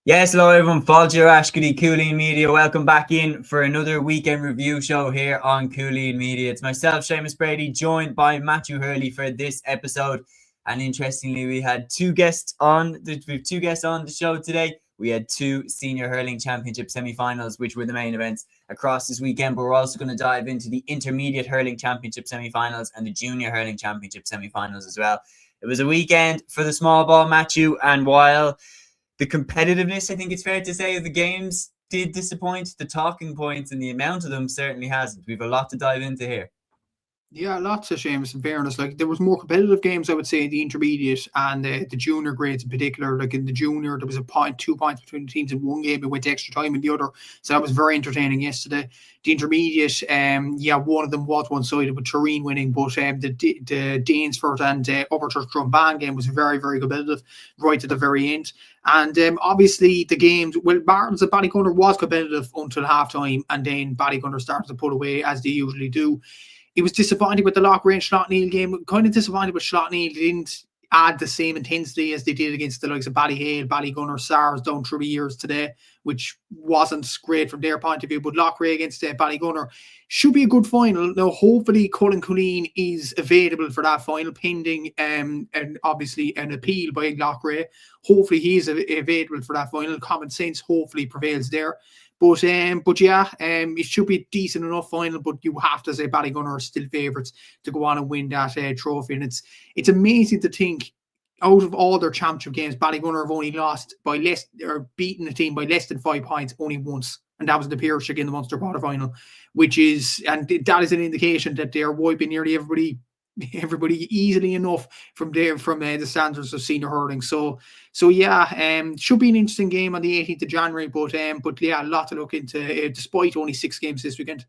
Yes, hello everyone. Fáilte Ashkady, Cúilín Media. Welcome back in for another weekend review show here on Cúilín Media. It's myself, Seamus Brady, joined by Matthew Hurley for this episode. And interestingly, we had two guests on. We have two guests on the show today. We had two Senior Hurling Championship semi-finals, which were the main events across this weekend. But we're also going to dive into the Intermediate Hurling Championship semi-finals and the Junior Hurling Championship semi-finals as well. It was a weekend for the small ball, Matthew, and while the competitiveness, I think it's fair to say, of the games did disappoint, the talking points and the amount of them certainly hasn't. We've a lot to dive into here. Yeah, lots of Seamus, in fairness. Like, there was more competitive games, I would say, in the intermediate and the junior grades in particular. Like, in the junior, there was 2 points between the teams in one game. It went to extra time in the other. So that was very entertaining yesterday. The intermediate, one of them was one-sided with Turin winning, but the Danesford and Upperchurch Drumban game was very, very competitive right to the very end. And obviously the games, Martins and Ballygunner was competitive until half-time, and then Ballygunner started to pull away, as they usually do. It was disappointing with the Loughrea and Slaughtneil game. Kind of disappointed with Slaughtneil. They didn't add the same intensity as they did against the likes of Ballyhale, Ballygunner, SARS down through the years today, which wasn't great from their point of view. But Loughrea against Ballygunner should be a good final. Now, hopefully, Cúilín is available for that final, pending and obviously an appeal by Loughrea. Hopefully, he is available for that final. Common sense hopefully prevails there. But it should be a decent enough final. But you have to say Ballygunner are still favourites to go on and win that trophy. And it's amazing to think, out of all their championship games, Ballygunner have only lost by less, or beaten a team by less than 5 points only once, and that was the Pearshig in the Munster quarterfinal, that is an indication that they're wiping nearly everybody easily enough from the standards of senior hurling. So should be an interesting game on the 18th of January. But a lot to look into, despite only 6 games this weekend.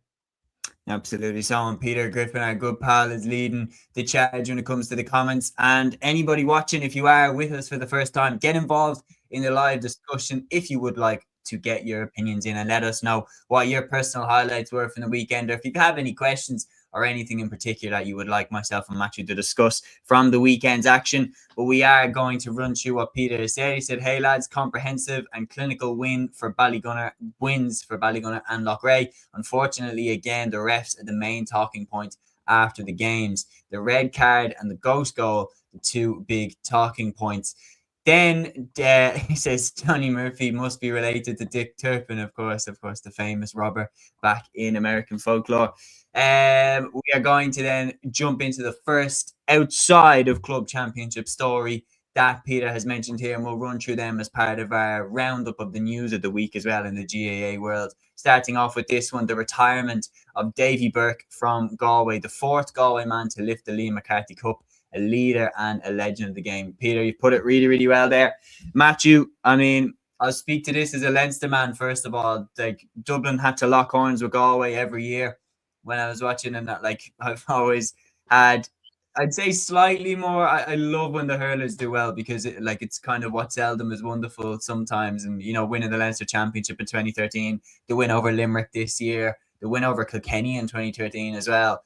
Absolutely. So, and Peter Griffin, our good pal, is leading the charge when it comes to the comments. And anybody watching, if you are with us for the first time, get involved in the live discussion if you would like to get your opinions in, and let us know what your personal highlights were from the weekend, or if you have any questions or anything in particular that you would like myself and Matthew to discuss from the weekend's action. But we are going to run through what Peter has said. He said, "Hey lads, comprehensive and clinical wins for Ballygunner and Loughrea. Unfortunately, again, the refs are the main talking point after the games. The red card and the ghost goal, the two big talking points." Then he says Johnny Murphy must be related to Dick Turpin, of course, the famous robber back in American folklore. We are going to then jump into the first outside of club championship story that Peter has mentioned here, and we'll run through them as part of our roundup of the news of the week as well in the GAA world. Starting off with this one, the retirement of Davy Burke from Galway, the 4th Galway man to lift the Liam McCarthy Cup, a leader and a legend of the game. Peter, you put it really, really well there. Matthew, I mean, I'll speak to this as a Leinster man, first of all. Like, Dublin had to lock horns with Galway every year when I was watching, and that, like, I've always had, I'd say, slightly more. I love when the hurlers do well, because it's kind of what seldom is wonderful sometimes. And, winning the Leinster Championship in 2013, the win over Limerick this year, the win over Kilkenny in 2013 as well,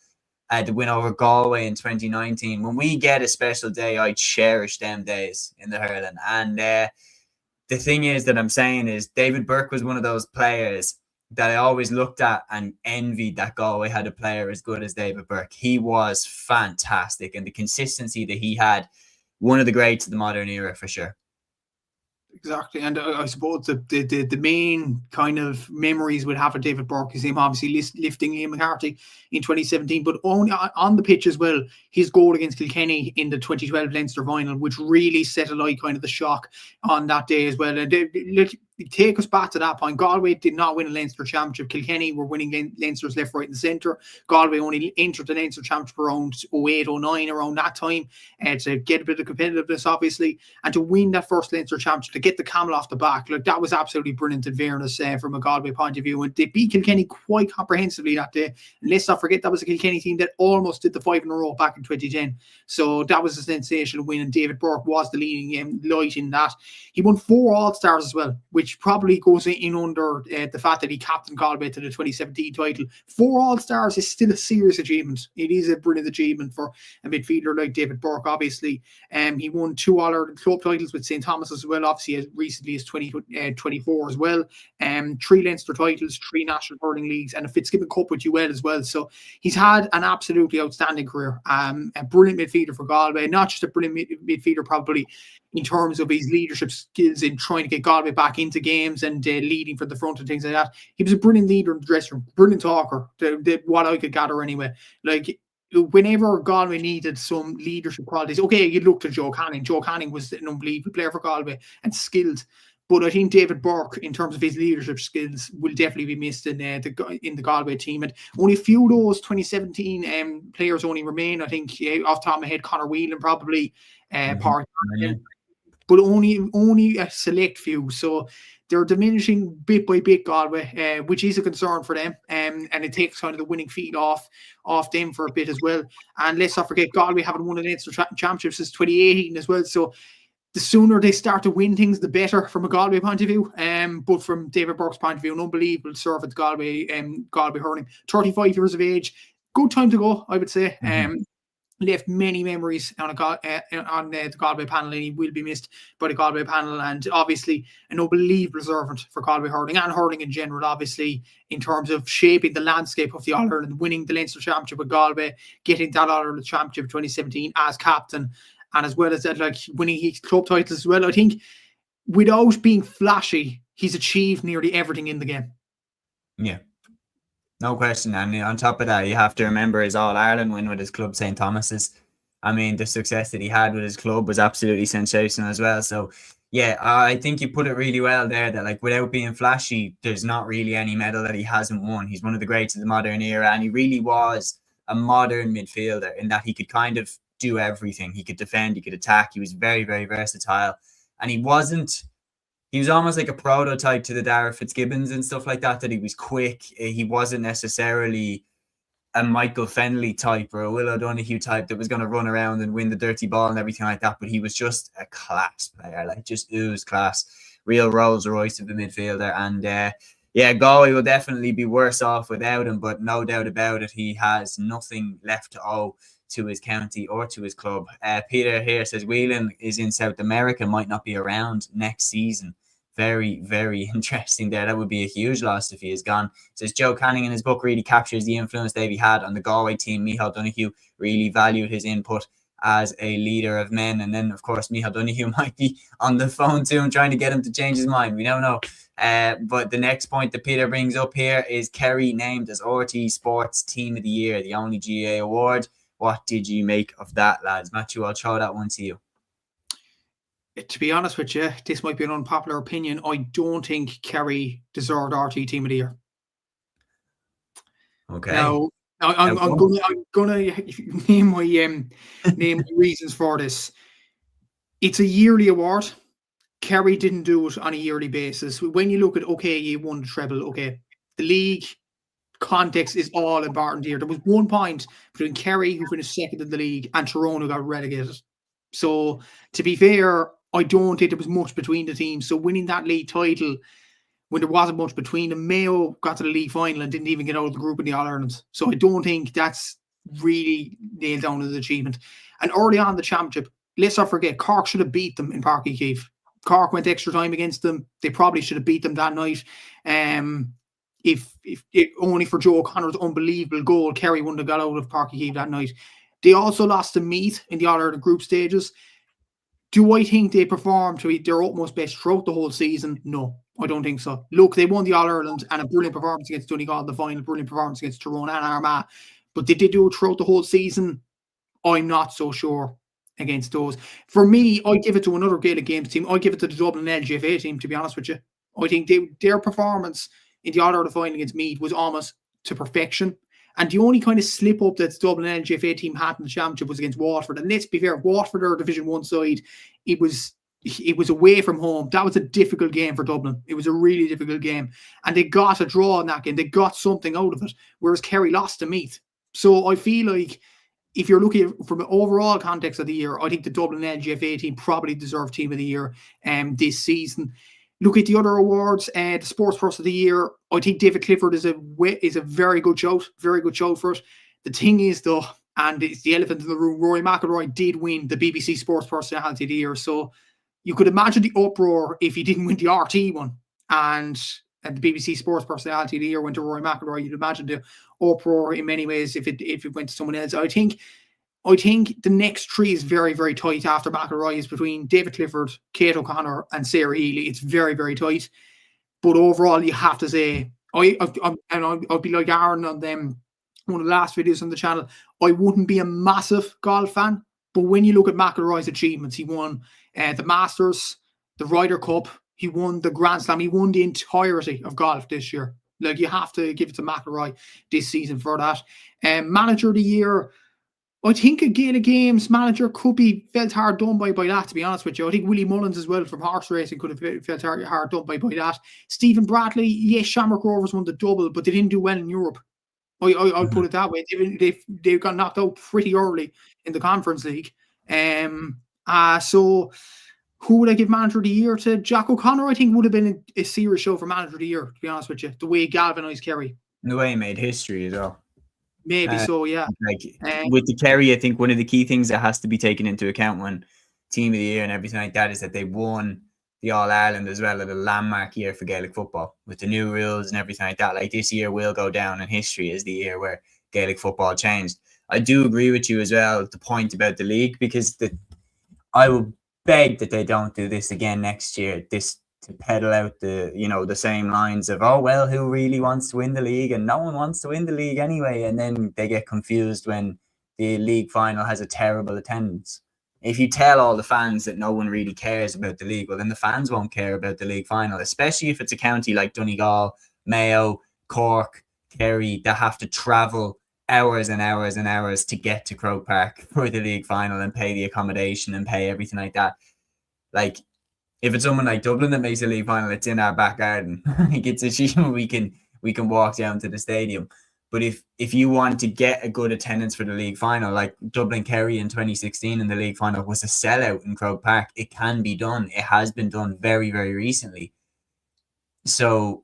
the win over Galway in 2019. When we get a special day, I cherish them days in the hurling. And the thing is that I'm saying is David Burke was one of those players that I always looked at and envied, that Galway had a player as good as David Burke. He was fantastic, and the consistency that he had, one of the greats of the modern era for sure. Exactly, and I suppose the main kind of memories we'll have of David Burke is him obviously lifting Liam McCarthy in 2017, but on the pitch as well, his goal against Kilkenny in the 2012 Leinster final, which really set alight kind of the shock on that day as well. And take us back to that point. Galway did not win a Leinster Championship. Kilkenny were winning Leinster's left, right and centre. Galway only entered the Leinster Championship around 08, 09, around that time, to get a bit of competitiveness, obviously, and to win that first Leinster Championship, to get the camel off the back. Like, that was absolutely brilliant in fairness from a Galway point of view. And they beat Kilkenny quite comprehensively that day. And let's not forget, that was a Kilkenny team that almost did the 5 in a row back in 2010. So that was a sensational win, and David Burke was the leading light in that. He won 4 All-Stars as well, which which probably goes in under the fact that he captained Galway to the 2017 title. 4 All-Stars is still a serious achievement. It is a brilliant achievement for a midfielder like David Burke, obviously. He won 2 All-Ireland club titles with St. Thomas as well, obviously as recently as 2024 as well. 3 Leinster titles, 3 National Hurling Leagues, and a Fitzgibbon Cup with UL as well. So he's had an absolutely outstanding career. A brilliant midfielder for Galway, not just a brilliant midfielder probably in terms of his leadership skills in trying to get Galway back into games and leading from the front and things like that. He was a brilliant leader in the dressing room, brilliant talker, what I could gather anyway. Like, whenever Galway needed some leadership qualities, okay, you looked at Joe Canning. Joe Canning was an unbelievable player for Galway and skilled. But I think David Burke, in terms of his leadership skills, will definitely be missed in the Galway team. And only a few of those 2017 players only remain. I think off the top of my head, Conor Whelan probably, part, but only a select few. So they're diminishing bit by bit, Galway, which is a concern for them. And it takes kind of the winning feet off them for a bit as well. And let's not forget, Galway haven't won an Leinster Championship since 2018 as well. So the sooner they start to win things, the better from a Galway point of view. But from David Burke's point of view, an unbelievable servant Galway Hurling. 35 years of age, good time to go, I would say. Left many memories on the Galway panel, and he will be missed by the Galway panel. And obviously, an unbelievable servant for Galway Hurling and hurling in general, obviously, in terms of shaping the landscape of the All-Ireland, winning the Leinster Championship with Galway, getting that All-Ireland Championship 2017 as captain. And as well as that, like winning his club titles as well. I think without being flashy, he's achieved nearly everything in the game. Yeah, no question. And on top of that, you have to remember his All-Ireland win with his club, St. Thomas's. I mean, the success that he had with his club was absolutely sensational as well. So, yeah, I think you put it really well there that, like, without being flashy, there's not really any medal that he hasn't won. He's one of the greats of the modern era, and he really was a modern midfielder in that he could kind of do everything. He could defend, he could attack. He was very, very versatile. And he was almost like a prototype to the Dara Fitzgibbons and stuff like that he was quick. He wasn't necessarily a Michael Fennelly type or a Will O'Donoghue type that was going to run around and win the dirty ball and everything like that. But he was just a class player, like just oozed class. Real Rolls Royce of the midfielder. And yeah, Galway will definitely be worse off without him, but no doubt about it, he has nothing left to owe to his county or to his club. Peter here says Whelan is in South America, might not be around next season. Very, very interesting there. That would be a huge loss if he is gone. Says Joe Canning in his book really captures the influence Davy had on the Galway team. Micheál Donoghue really valued his input as a leader of men. And then, of course, Micheál Donoghue might be on the phone to him trying to get him to change his mind. We don't know. But the next point that Peter brings up here is Kerry named as RT Sports Team of the Year, the only GA award. What did you make of that, lads? Matthew, I'll throw that one to you. To be honest with you, this might be an unpopular opinion. I don't think Kerry deserved RT Team of the Year. Okay. Now, I'm gonna name my reasons for this. It's a yearly award. Kerry didn't do it on a yearly basis. When you look at, okay, you won the treble, okay, the league context is all important here. There was 1 point between Kerry, who finished second in the league, and Tyrone, who got relegated. So, to be fair, I don't think there was much between the teams. So, winning that league title when there wasn't much between them, Mayo got to the league final and didn't even get out of the group in the All-Ireland. So, I don't think that's really nailed down as an achievement. And early on in the championship, let's not forget, Cork should have beat them in Páirc Uí Chaoimh. Cork went extra time against them. They probably should have beat them that night. If only for Joe O'Connor's unbelievable goal, Kerry wouldn't have got out of Páirc Uí Chaoimh that night. They also lost to Meath in the All-Ireland group stages. Do I think they performed to their utmost best throughout the whole season? No, I don't think so. Look, they won the All-Ireland and a brilliant performance against Donegal in the final, brilliant performance against Tyrone and Armagh. But did they do it throughout the whole season? I'm not so sure against those. For me, I give it to another Gaelic Games team. I give it to the Dublin LGFA team, to be honest with you. I think their performance in the All-Ireland final against Meath was almost to perfection. And the only kind of slip up that the Dublin LGFA team had in the championship was against Waterford. And let's be fair, Waterford are Division 1 side. It was away from home. That was a difficult game for Dublin. It was a really difficult game. And they got a draw in that game. They got something out of it. Whereas Kerry lost to Meath. So I feel like if you're looking from an overall context of the year, I think the Dublin LGFA team probably deserved Team of the Year this season. look at the other awards, the Sports Person of the Year. I think David Clifford is a very good shout for it. The thing is, though, and it's the elephant in the room, Rory McIlroy did win the BBC Sports Personality of the Year, so you could imagine the uproar if he didn't win the RT one, and the BBC Sports Personality of the Year went to Rory McIlroy. You'd imagine the uproar in many ways if it went to someone else. I think the next three is very, very tight after McIlroy is between David Clifford, Kate O'Connor, and Sarah Healy. It's very, very tight. But overall, you have to say, I'll be like Aaron on them, one of the last videos on the channel. I wouldn't be a massive golf fan, but when you look at McIlroy's achievements, he won the Masters, the Ryder Cup, he won the Grand Slam, he won the entirety of golf this year. Like, you have to give it to McIlroy this season for that. Manager of the Year, I think a Gaelic Games manager could be felt hard done by that, to be honest with you. I think Willie Mullins as well from horse racing could have felt hard done by that. Stephen Bradley, yes, Shamrock Rovers won the double, but they didn't do well in Europe. I'll put it that way. They got knocked out pretty early in the Conference League. So who would I give Manager of the Year to? Jack O'Connor, I think, would have been a serious show for Manager of the Year, to be honest with you. The way he galvanised Kerry. The way he made history as well. Maybe so, yeah. With the Kerry, I think one of the key things that has to be taken into account when Team of the Year and everything like that is that they won the All-Ireland as well, at a landmark year for Gaelic football with the new rules and everything like that. Like, this year will go down in history as the year where Gaelic football changed. I do agree with you as well, the point about the league, because I will beg that they don't do this again next year. This to peddle out the same lines of, oh, well, who really wants to win the league? And no one wants to win the league anyway. And then they get confused when the league final has a terrible attendance. If you tell all the fans that no one really cares about the league, well, then the fans won't care about the league final, especially if it's a county like Donegal, Mayo, Cork, Kerry, that have to travel hours and hours and hours to get to Croke Park for the league final and pay the accommodation and pay everything like that. Like, if it's someone like Dublin that makes a league final, it's in our back garden. It's a we can walk down to the stadium. But if you want to get a good attendance for the league final, like Dublin Kerry in 2016 in the league final was a sellout in Croke Park, it can be done. It has been done very, very recently. So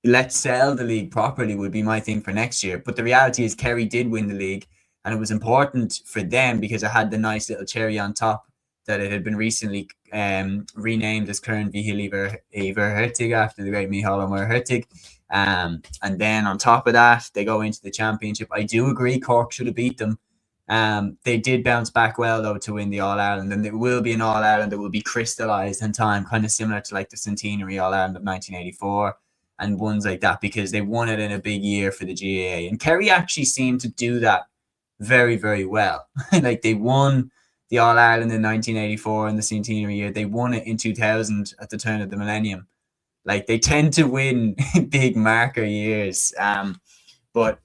let's sell the league properly would be my thing for next year. But the reality is Kerry did win the league, and it was important for them because it had the nice little cherry on top that it had been recently renamed as Kern Vihil Iver Hertig after the great Michal O'Meara Hertig. And then on top of that, they go into the championship. I do agree Cork should have beat them. They did bounce back well, though, to win the All-Ireland, and there will be an All-Ireland that will be crystallised in time, kind of similar to like the Centenary All-Ireland of 1984 and ones like that, because they won it in a big year for the GAA. And Kerry actually seemed to do that very, very well. Like, they won the All-Ireland in 1984 in the Centenary year. They won it in 2000 at the turn of the millennium. Like, they tend to win big marker years. But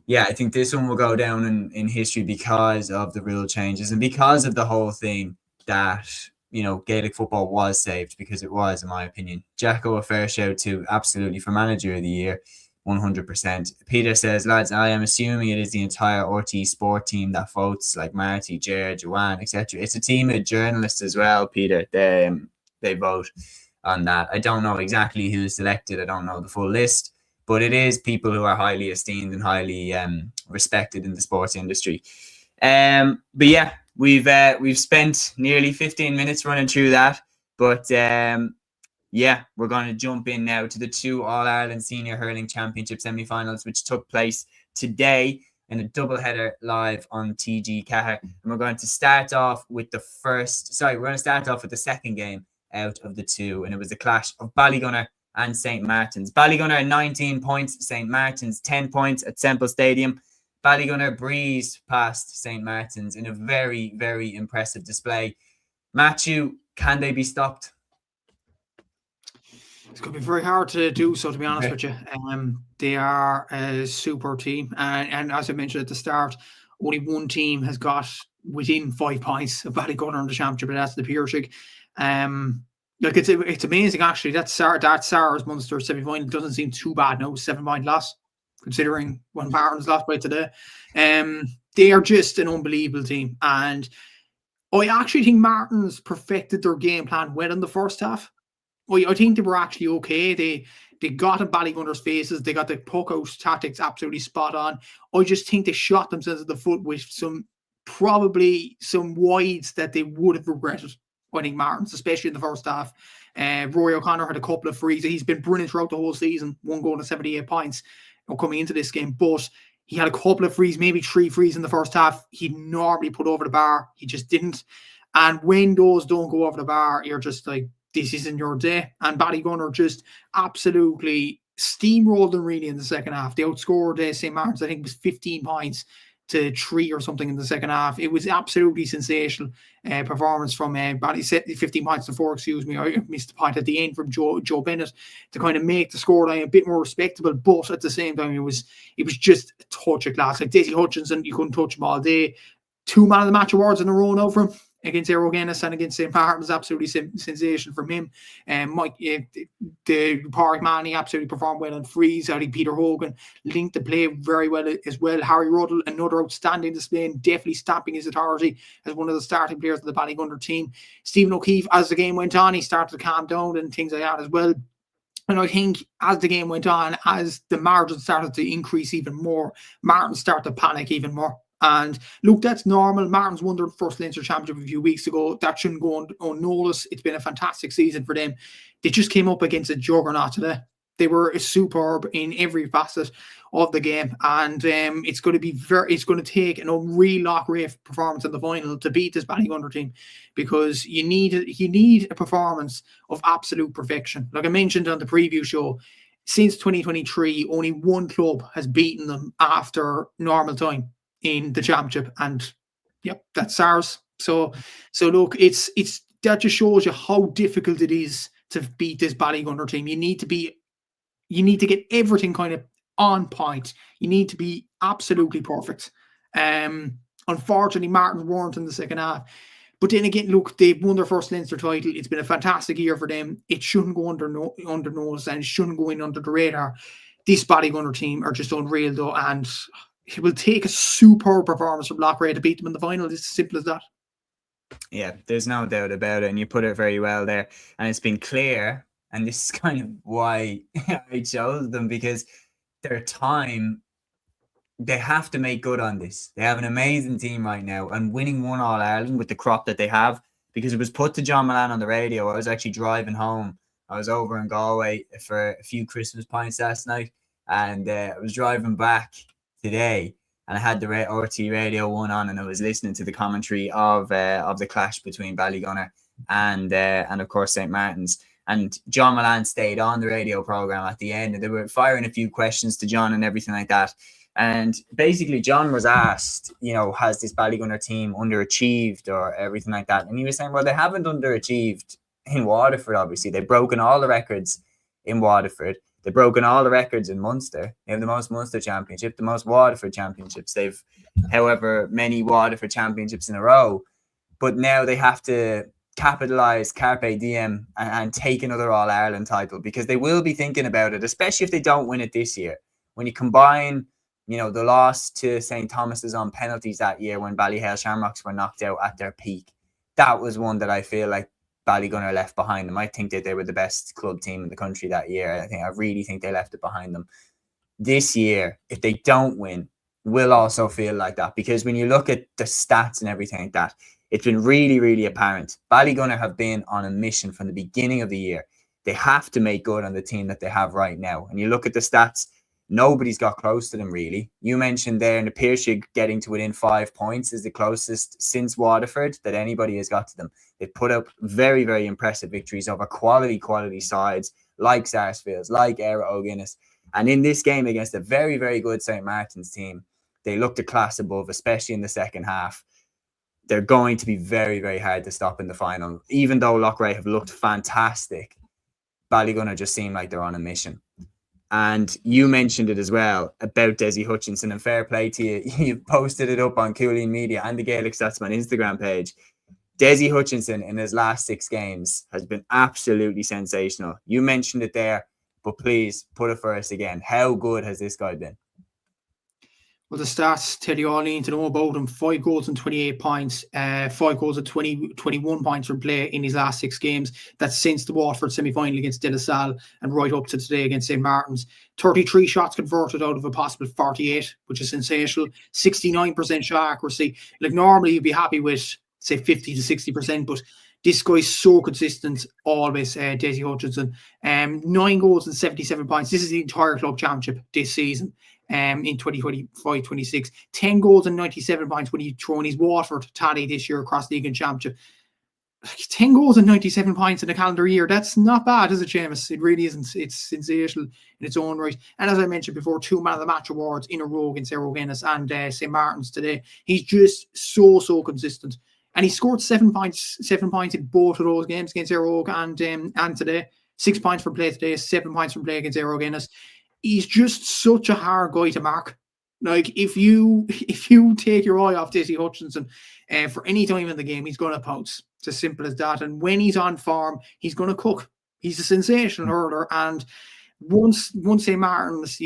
yeah, I think this one will go down in history because of the rule changes and because of the whole thing that, Gaelic football was saved, because it was, in my opinion. Jacko, a fair shout to, absolutely, for Manager of the Year, 100%. Peter says, lads, I am assuming it is the entire RT Sport team that votes, like Marty, Jared, Joanne, etc. It's a team of journalists as well, Peter. They vote on that. I don't know exactly who's selected. I don't know the full list, but it is people who are highly esteemed and highly respected in the sports industry. But yeah, we've spent nearly 15 minutes running through that, but yeah, we're going to jump in now to the 2 All-Ireland Senior Hurling Championship semi-finals, which took place today in a doubleheader live on TG Cahir. And we're going to start off with the second game out of the 2, and it was the clash of Ballygunner and St. Martin's. Ballygunner 19 points, St. Martin's 10 points at Semple Stadium. Ballygunner breezed past St. Martin's in a very, very impressive display. Matthew, can they be stopped? It's going to be very hard to do so, to be honest with you. They are a super team. And as I mentioned at the start, only one team has got within 5 points of Ballygunner in the championship, and that's the Piercing. It's amazing, actually. That Sarah's Munster semi-final doesn't seem too bad now. 7-point loss, considering when Martin's lost by today. They are just an unbelievable team. And I actually think Martin's perfected their game plan well in the first half. I think they were actually okay. They got in Ballygunner's faces. They got the puck out tactics absolutely spot on. I just think they shot themselves in the foot with probably some wides that they would have regretted. I think Martins, especially in the first half. Rory O'Connor had a couple of frees. He's been brilliant throughout the whole season. 1 goal and 78 points coming into this game. But he had a couple of frees, maybe 3 frees in the first half. He'd normally put over the bar. He just didn't. And when those don't go over the bar, you're just like, this isn't your day. And Ballygunner just absolutely steamrolled them really in the second half. They outscored St. Martin's, I think it was 15 points to 3 or something in the second half. It was absolutely sensational performance from Bally. 15 points to 4, excuse me. I missed the point at the end from Joe Bennett to kind of make the scoreline a bit more respectable, but at the same time it was just a touch of class. Like Desi Hutchinson, you couldn't touch him all day. 2 man of the match awards in a row now for him. Against Aero Guinness and against St. Martin's, absolutely sensational from him. Mike, the Park man, he absolutely performed well on frees. I think Peter Hogan linked the play very well as well. Harry Ruddle, another outstanding display, and definitely stamping his authority as one of the starting players of the Ballygunner team. Stephen O'Keefe, as the game went on, he started to calm down and things like that as well. And I think as the game went on, as the margin started to increase even more, Martin started to panic even more. And look, that's normal. Martin's won their first Leinster Championship a few weeks ago. That shouldn't go unnoticed. It's been a fantastic season for them. They just came up against a juggernaut today. They were superb in every facet of the game, and it's going to take a real Loughrea performance in the final to beat this Ballygunner team, because you need a performance of absolute perfection. Like I mentioned on the preview show, since 2023, only 1 club has beaten them after normal time in the championship, and yep, that's ours. So look, it's that just shows you how difficult it is to beat this Ballygunner team. You need to get everything kind of on point. You need to be absolutely perfect. Unfortunately, Martins weren't in the second half. But then again, look, they've won their first Leinster title. It's been a fantastic year for them. It shouldn't go under nose, and it shouldn't go in under the radar. This Ballygunner team are just unreal, though, and it will take a superb performance from Loughrea to beat them in the final. It's as simple as that. Yeah, there's no doubt about it, and you put it very well there. And it's been clear, and this is kind of why I chose them, because their time, they have to make good on this. They have an amazing team right now, and winning 1 All-Ireland with the crop that they have, because it was put to John Milan on the radio. I was actually driving home. I was over in Galway for a few Christmas pints last night, and I was driving back today, and I had the RT Radio 1 on, and I was listening to the commentary of the clash between Ballygunner and of course St. Martin's. And John Milan stayed on the radio program at the end, and they were firing a few questions to John and everything like that. And basically, John was asked, has this Ballygunner team underachieved or everything like that? And he was saying, well, they haven't underachieved in Waterford, obviously. They've broken all the records in Waterford. They've broken all the records in Munster. They have the most Munster championship, the most Waterford championships. They've, however many Waterford championships in a row. But now they have to capitalise Carpe Diem and take another All-Ireland title, because they will be thinking about it, especially if they don't win it this year. When you combine, the loss to St. Thomas's on penalties that year when Ballyhale Shamrocks were knocked out at their peak, that was one that I feel like Ballygunner left behind them. I think that they were the best club team in the country that year. I really think they left it behind them. This year, if they don't win, will also feel like that, because when you look at the stats and everything like that, it's been really, really apparent. Ballygunner have been on a mission from the beginning of the year. They have to make good on the team that they have right now. And you look at the stats, nobody's got close to them, really. You mentioned there in the Pearshig getting to within 5 points is the closest since Waterford that anybody has got to them. They've put up very, very impressive victories over quality sides like Sarsfields, like Aero Guinness. And in this game against a very, very good St. Martin's team, they looked a class above, especially in the second half. They're going to be very, very hard to stop in the final. Even though Loughrea have looked fantastic, Ballygunner just seem like they're on a mission. And you mentioned it as well about Desi Hutchinson, and fair play to you. You posted it up on Cúilín Media and the Gaelic Statsman Instagram page. Desi Hutchinson in his last 6 games has been absolutely sensational. You mentioned it there, but please put it for us again. How good has this guy been? Well, the stats tell you all you need to know about him. 5 goals and 28 points, 5 goals and 21 points from play in his last 6 games. That's since the Waterford semi-final against De La Salle and right up to today against St. Martin's. 33 shots converted out of a possible 48, which is sensational. 69% shot accuracy. Like, normally you'd be happy with, say, 50 to 60%, but this guy's so consistent always, Desi Hutchinson. 9 goals and 77 points. This is the entire club championship this season. In 2025-26, 10 goals and 97 points when you throw in his Waterford tally this year across league and championship. 10 goals and 97 points in a calendar year. That's not bad, is it, Seamus? It really isn't. It's sensational in its own right. And as I mentioned before, 2 Man of the Match awards in a row against Errol Guinness and St. Martin's today. He's just so consistent. And he scored 7 points in both of those games against Errol and today. 6 points from play today, 7 points from play against Errol Guinness. He's just such a hard guy to mark. Like, if you take your eye off Desi Hutchinson for any time in the game, he's going to pounce. It's as simple as that. And when he's on form, he's going to cook. He's a sensational hurler. And once St. Martin's,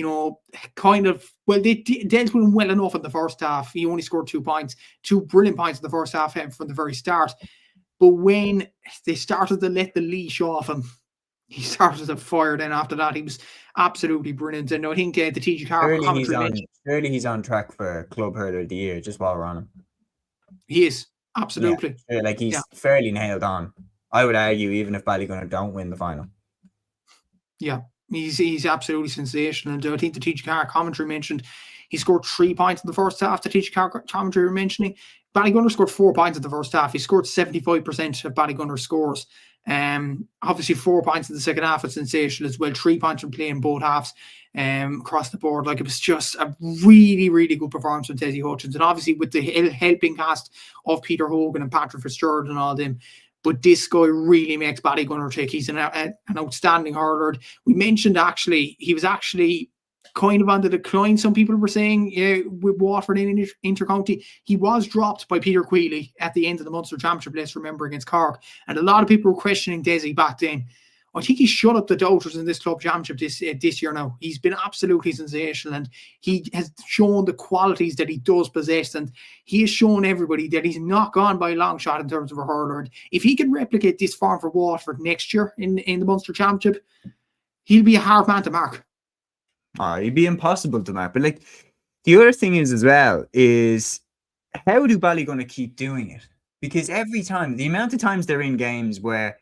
kind of, well, they dealt with him well enough in the first half. He only scored 2 points, 2 brilliant points in the first half from the very start. But when they started to let the leash off him, he started to fire. Then after that, he was absolutely brilliant. And I think the TG Carver commentary, surely he's on track for Club Hurler of the Year, just while we're on him. He is, absolutely. Yeah, like, he's fairly nailed on. I would argue, even if Ballygunner don't win the final. Yeah, he's absolutely sensational. And I think the TG Carver commentary mentioned he scored 3 points in the first half. The TG Carver commentary were mentioning Ballygunner scored 4 points in the first half. He scored 75% of Ballygunner scores. Obviously 4 points in the second half was sensational as well. 3 points from play in both halves across the board. Like, it was just a really good performance from Desi Hutchinson. Obviously with the helping cast of Peter Hogan and Patrick Fitzgerald and all them. But this guy really makes Ballygunner tick. He's an outstanding hurler. We mentioned he was actually kind of on the decline, some people were saying, with Waterford in Intercounty. He was dropped by Peter Cúilín at the end of the Munster Championship, let's remember, against Cork. And a lot of people were questioning Desi back then. I think he shut up the doubters in this club championship this year now. He's been absolutely sensational, and he has shown the qualities that he does possess, and he has shown everybody that he's not gone by a long shot in terms of a hurler. And if he can replicate this form for Waterford next year in the Munster Championship, he'll be a hard man to mark. It'd be impossible to mark. But, like, the other thing is as well is, how do Ballygunner keep doing it? Because every time, the amount of times they're in games where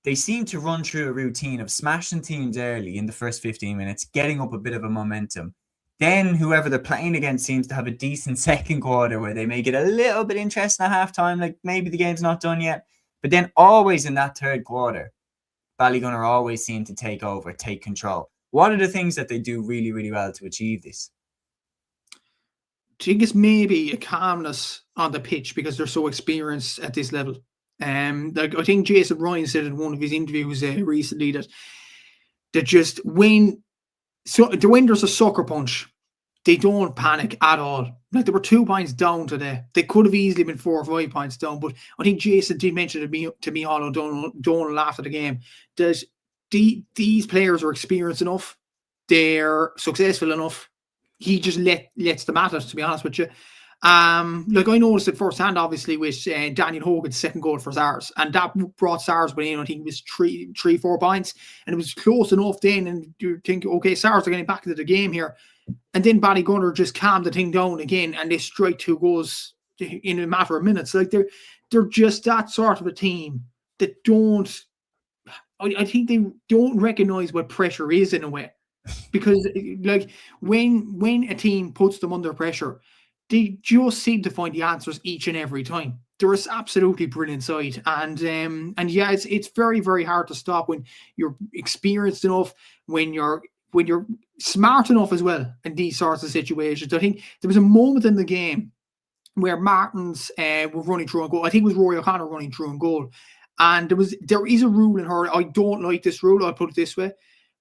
they seem to run through a routine of smashing teams early in the first 15 minutes, getting up a bit of a momentum. Then whoever they're playing against seems to have a decent second quarter where they make it a little bit interesting at halftime, like maybe the game's not done yet. But then always in that third quarter, Ballygunner always seem to take over, take control. What are the things that they do really well to achieve this? I think it's maybe a calmness on the pitch because they're so experienced at this level. Like, I think Jason Ryan said in one of his interviews recently that just when there's a sucker punch, they don't panic at all. Like, they were 2 points down today. They could have easily been 4 or 5 points down, but I think Jason did mention to me all O'Donnell after the game that these players are experienced enough, they're successful enough. He just lets them at it, to be honest with you. Like, I noticed it firsthand, obviously, with Daniel Hogan's second goal for Sars, and that brought Sars within, I think it was 3-4 points, and it was close enough then, and you think, okay, Sars are getting back into the game here. And then Ballygunner just calmed the thing down again, and they strike 2 goals in a matter of minutes. Like, they're just that sort of a team that don't, I think they don't recognize what pressure is in a way, because, like, when a team puts them under pressure, they just seem to find the answers each and every time. They're absolutely brilliant side, and yeah, it's very hard to stop when you're experienced enough, when you're smart enough as well in these sorts of situations. I think there was a moment in the game where Martins were running through a goal. I think it was Rory O'Connor running through a goal. And there is a rule in hurling. I don't like this rule, I'll put it this way.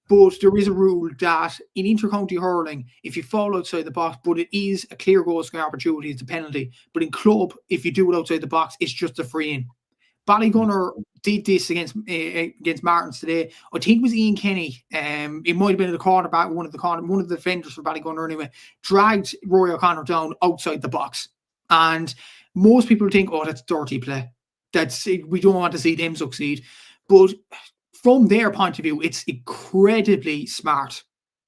But there is a rule that in intercounty hurling, if you fall outside the box, but it is a clear goal scoring opportunity, it's a penalty. But in club, if you do it outside the box, it's just a free in. Ballygunner did this against Martins today. I think it was Ian Kenny. It might have been the cornerback, one of the defenders for Ballygunner anyway, dragged Rory O'Connor down outside the box. And most people think, oh, that's dirty play. We don't want to see them succeed. But from their point of view, it's incredibly smart.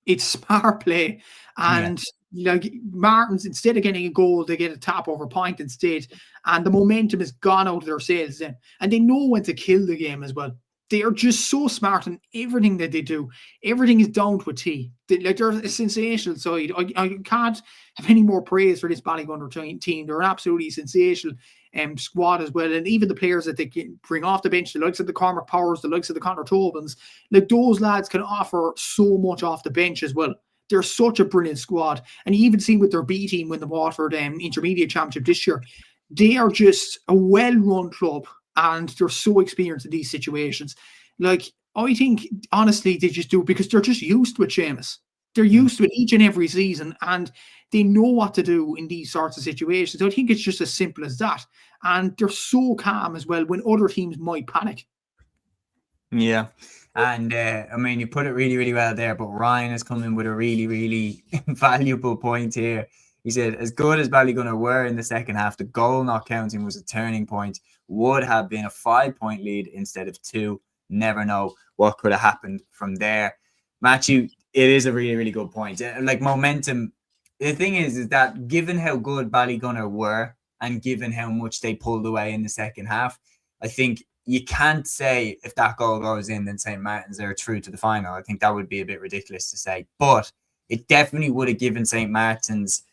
It's smart play. And like Martins, instead of getting a goal, they get a tap over point instead. And the momentum has gone out of their sails then. And they know when to kill the game as well. They are just so smart in everything that they do. Everything is down to a T. They're a sensational side. I can't have any more praise for this Ballygunner team. They're an absolutely sensational squad as well. And even the players that they can bring off the bench, the likes of the Cormac Powers, the likes of the Conor Tobins, like those lads can offer so much off the bench as well. They're such a brilliant squad. And you even see with their B team win the Waterford Intermediate Championship this year, they are just a well-run club and they're so experienced in these situations. Like, I think, honestly, they just do it because they're just used to it, Seamus. They're used to it each and every season and they know what to do in these sorts of situations. I think it's just as simple as that. And they're so calm as well when other teams might panic. Yeah. And I mean, you put it really, really well there, but Ryan has come in with a really, really valuable point here. He said, as good as Ballygunner were in the second half, the goal not counting was a turning point. Would have been a 5-point lead instead of 2. Never know what could have happened from there. Matthew, it is a really, really good point. Like momentum, the thing is that given how good Ballygunner were and given how much they pulled away in the second half, I think you can't say if that goal goes in, then St. Martin's are through to the final. I think that would be a bit ridiculous to say. But it definitely would have given St. Martin's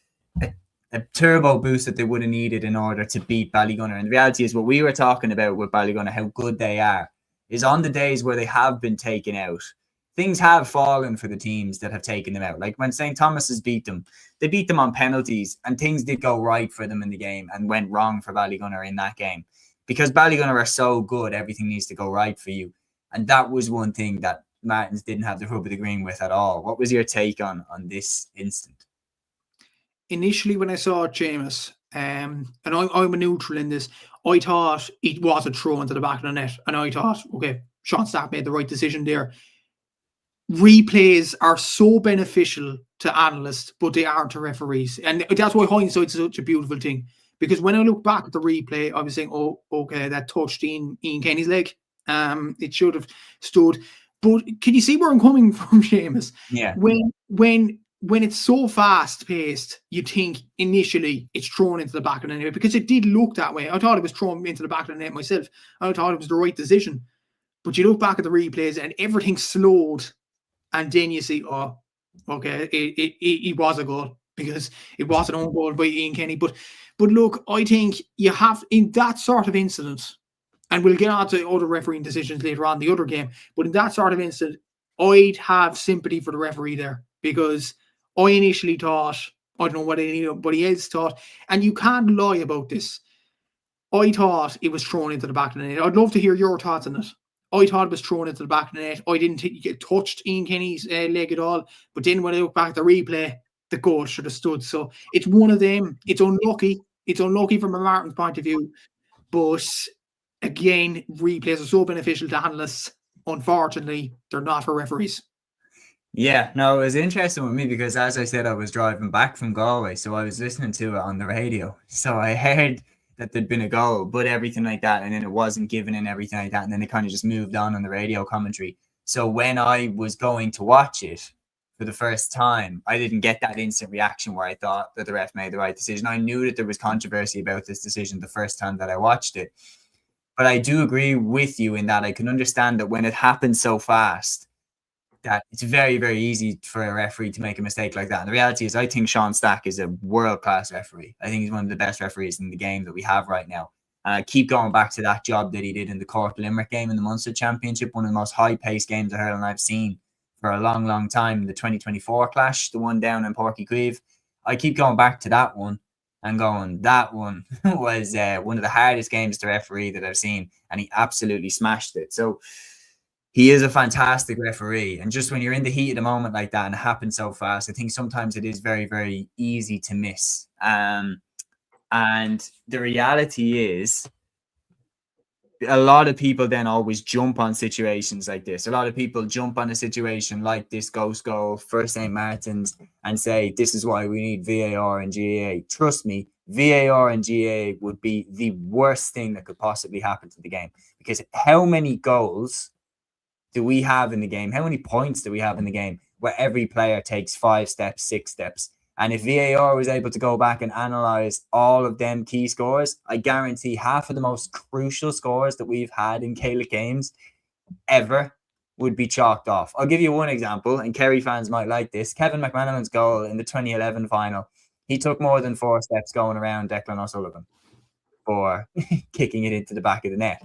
a turbo boost that they would have needed in order to beat Ballygunner. And the reality is what we were talking about with Ballygunner, how good they are, is on the days where they have been taken out, things have fallen for the teams that have taken them out. Like when St. Thomas's beat them, they beat them on penalties and things did go right for them in the game and went wrong for Ballygunner in that game. Because Ballygunner are so good, everything needs to go right for you. And that was one thing that Martins didn't have the rub of the green with at all. What was your take on this instant? Initially, when I saw it, Seamus, and I'm a neutral in this, I thought it was a throw into the back of the net. And I thought, okay, Sean Stack made the right decision there. Replays are so beneficial to analysts, but they aren't to referees. And that's why hindsight's such a beautiful thing. Because when I look back at the replay, I was saying, oh, okay, that touched Ian Kenny's leg. It should have stood. But can you see where I'm coming from, Seamus? Yeah. When it's so fast-paced, you think initially it's thrown into the back of the net because it did look that way. I thought it was thrown into the back of the net myself. I thought it was the right decision. But you look back at the replays and everything slowed. And then you see, oh, okay, it was a goal because it was an own goal by Ian Kenny. But look, I think you have, in that sort of incident, and we'll get on to other refereeing decisions later on, the other game, but in that sort of incident, I'd have sympathy for the referee there because I initially thought, I don't know what anybody else thought, and you can't lie about this. I thought it was thrown into the back of the net. I'd love to hear your thoughts on it. I thought it was thrown into the back of the net. I didn't think it touched Ian Kenny's leg at all. But then when I look back at the replay, the goal should have stood. So it's one of them. It's unlucky. It's unlucky from a Martin's point of view. But again, replays are so beneficial to analysts. Unfortunately, they're not for referees. Yeah, no, it was interesting with me because, as I said, I was driving back from Galway, so I was listening to it on the radio. So I heard that there'd been a goal, but everything like that, and then it wasn't given and everything like that, and then it kind of just moved on the radio commentary. So when I was going to watch it for the first time, I didn't get that instant reaction where I thought that the ref made the right decision. I knew that there was controversy about this decision the first time that I watched it. But I do agree with you in that I can understand that when it happens so fast, that it's very, very easy for a referee to make a mistake like that. And the reality is I think Sean Stack is a world-class referee. I think he's one of the best referees in the game that we have right now. And I keep going back to that job that he did in the Cork Limerick game in the Munster Championship, one of the most high-paced games of hurling I've seen for a long, long time. The 2024 clash, the one down in Páirc Uí Chaoimh. I keep going back to that one and going, that one was one of the hardest games to referee that I've seen, and he absolutely smashed it. So he is a fantastic referee. And just when you're in the heat of the moment like that and it happens so fast, I think sometimes it is very, very easy to miss. And the reality is a lot of people then always jump on situations like this. A lot of people jump on a situation like this ghost goal for St. Martin's and say, this is why we need VAR and GAA. Trust me, VAR and GAA would be the worst thing that could possibly happen to the game, because how many goals do we have in the game? How many points do we have in the game where every player takes 5 steps, 6 steps? And if VAR was able to go back and analyze all of them key scores, I guarantee half of the most crucial scores that we've had in Gaelic games ever would be chalked off. I'll give you one example, and Kerry fans might like this. Kevin McManaman's goal in the 2011 final, he took more than 4 steps going around Declan O'Sullivan for kicking it into the back of the net.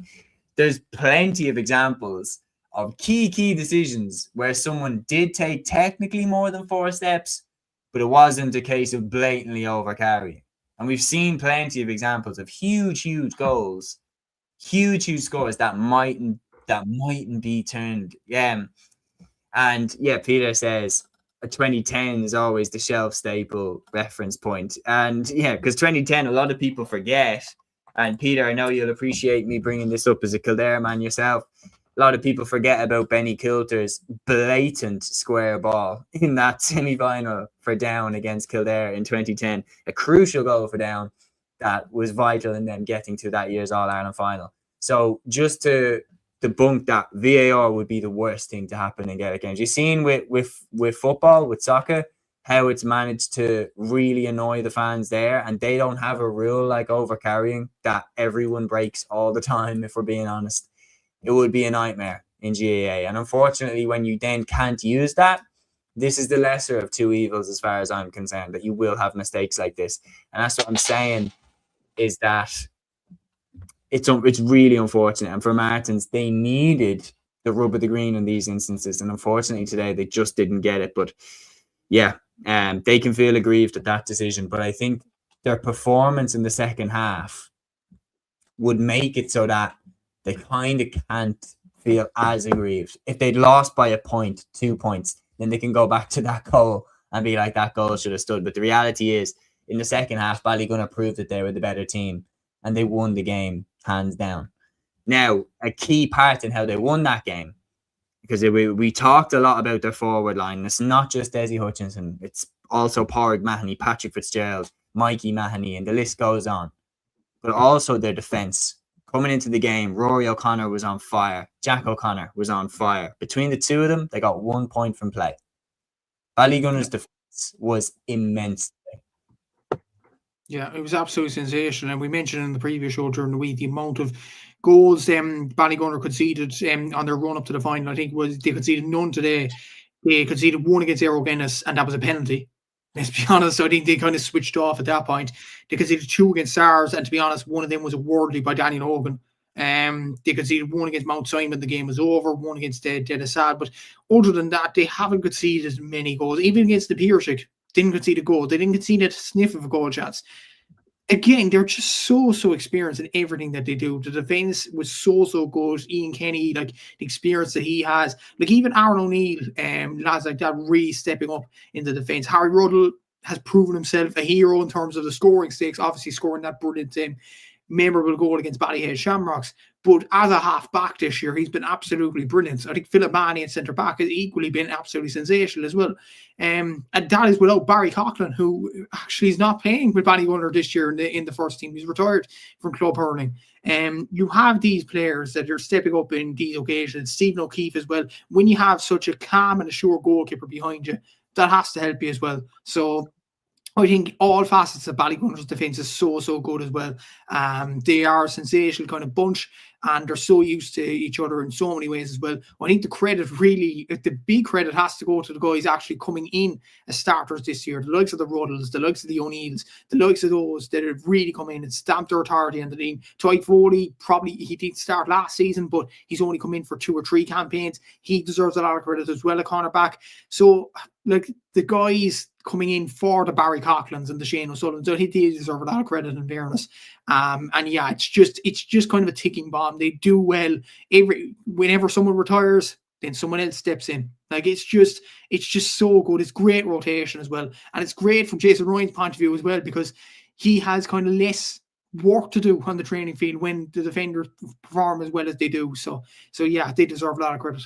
There's plenty of examples of key decisions where someone did take technically more than 4 steps, but it wasn't a case of blatantly overcarrying. And we've seen plenty of examples of huge goals, huge scores that mightn't be turned. And yeah, Peter says 2010 is always the shelf staple reference point. And yeah, because 2010, a lot of people forget. And Peter, I know you'll appreciate me bringing this up as a Kildare man yourself. A lot of people forget about Benny Coulter's blatant square ball in that semi-final for Down against Kildare in 2010. A crucial goal for Down that was vital in them getting to that year's All-Ireland final. So just to debunk that, VAR would be the worst thing to happen in Gaelic games. You've seen with football, with soccer, how it's managed to really annoy the fans there, and they don't have a rule like overcarrying that everyone breaks all the time, if we're being honest. It would be a nightmare in GAA. And unfortunately, when you then can't use that, this is the lesser of two evils as far as I'm concerned, that you will have mistakes like this. And that's what I'm saying, is that it's really unfortunate. And for Martins, they needed the rub of the green in these instances. And unfortunately today, they just didn't get it. But yeah, they can feel aggrieved at that decision. But I think their performance in the second half would make it so that they kind of can't feel as aggrieved. If they'd lost by a point, 2 points, then they can go back to that goal and be like, that goal should have stood. But the reality is, in the second half, Ballygunner proved that they were the better team and they won the game hands down. Now, a key part in how they won that game, because we talked a lot about their forward line. It's not just Desi Hutchinson. It's also Pádraig Mahoney, Patrick Fitzgerald, Mikey Mahoney, and the list goes on. But also their defence. Coming into the game, Rory O'Connor was on fire. Jack O'Connor was on fire. Between the two of them, they got 1 point from play. Ballygunner's defence was immense. Yeah, it was absolutely sensational. And we mentioned in the previous show during the week the amount of goals Ballygunner conceded on their run up to the final. I think they conceded none today. They conceded one against Aero Guinness, and that was a penalty. Let's be honest, I think they kind of switched off at that point. They conceded 2 against SARS, and to be honest, one of them was a worldly by Daniel Hogan. They conceded 1 against Mount Simon, the game was over, 1 against Dead. But other than that, they haven't conceded many goals. Even against the Piercek, didn't concede a goal. They didn't concede a sniff of a goal chance. Again, they're just so experienced in everything that they do. The defence was so good. Ian Kenny, like the experience that he has, like even Aaron O'Neill, lads like that, really stepping up in the defence. Harry Ruddle has proven himself a hero in terms of the scoring stakes, obviously scoring that brilliant memorable goal against Ballyhead Shamrocks. But as a half back this year, he's been absolutely brilliant. I think Philip Manny at centre back has equally been absolutely sensational as well. And that is without Barry Coughlin, who actually is not playing with Ballygunner this year in the first team. He's retired from club hurling. You have these players that are stepping up in these occasions. Stephen O'Keefe as well. When you have such a calm and assured goalkeeper behind you, that has to help you as well. So I think all facets of Ballygunner's defence is so good as well. They are a sensational kind of bunch, and they're so used to each other in so many ways as well. I think the big credit has to go to the guys actually coming in as starters this year. The likes of the Ruddles, the likes of the O'Neills, the likes of those that have really come in and stamped their authority on the team. Tyke Foley, probably he didn't start last season, but he's only come in for 2 or 3 campaigns. He deserves a lot of credit as well, a cornerback. So, like, the guys coming in for the Barry Coughlins and the Shane O'Sullivans, I think they deserve a lot of credit in fairness. And yeah, it's just kind of a ticking bomb. They do well. Whenever someone retires, then someone else steps in. Like, it's just so good. It's great rotation as well. And it's great from Jason Ryan's point of view as well, because he has kind of less work to do on the training field when the defenders perform as well as they do. So yeah, they deserve a lot of credit.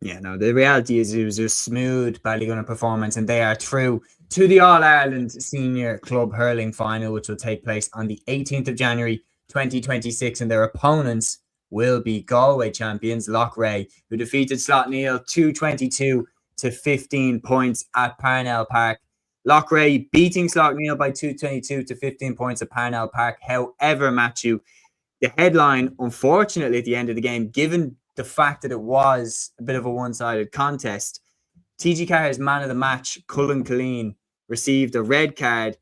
Yeah, no, the reality is it was a smooth Ballygunner performance, and they are through to the All-Ireland Senior Club Hurling Final, which will take place on the 18th of January 2026, and their opponents will be Galway champions Loughrea, who defeated Slaughtneil 222 to 15 points at Parnell Park. Loughrea beating Slaughtneil by 222 to 15 points at Parnell Park. However, Matthew, the headline, unfortunately, at the end of the game, given the fact that it was a bit of a one-sided contest, TG Carr's man of the match, Cúilín, received a red card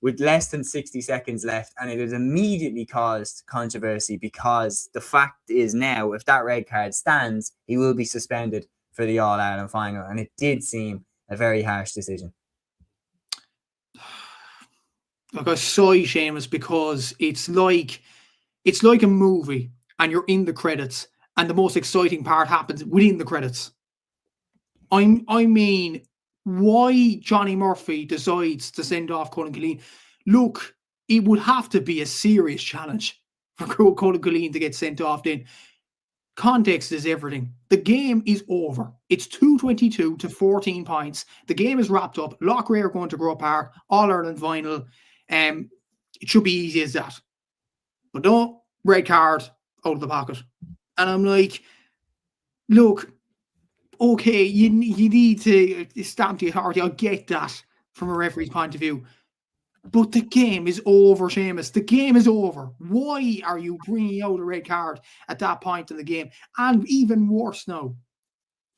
with less than 60 seconds left, and it has immediately caused controversy because the fact is now, if that red card stands, he will be suspended for the All-Ireland final, and it did seem a very harsh decision. Like, I sigh, Seamus, because it's like a movie and you're in the credits and the most exciting part happens within the credits. I mean, why Johnny Murphy decides to send off Cúilín. Look, it would have to be a serious challenge for Cúilín to get sent off then. Context is everything. The game is over. It's 222 to 14 points. The game is wrapped up. Loughrea are going to Grove Park, All-Ireland final. It should be easy as that. But no, red card out of the pocket. And I'm like, look, okay, you need to stamp the authority. I get that from a referee's point of view. But the game is over, Seamus. The game is over. Why are you bringing out a red card at that point in the game? And even worse now,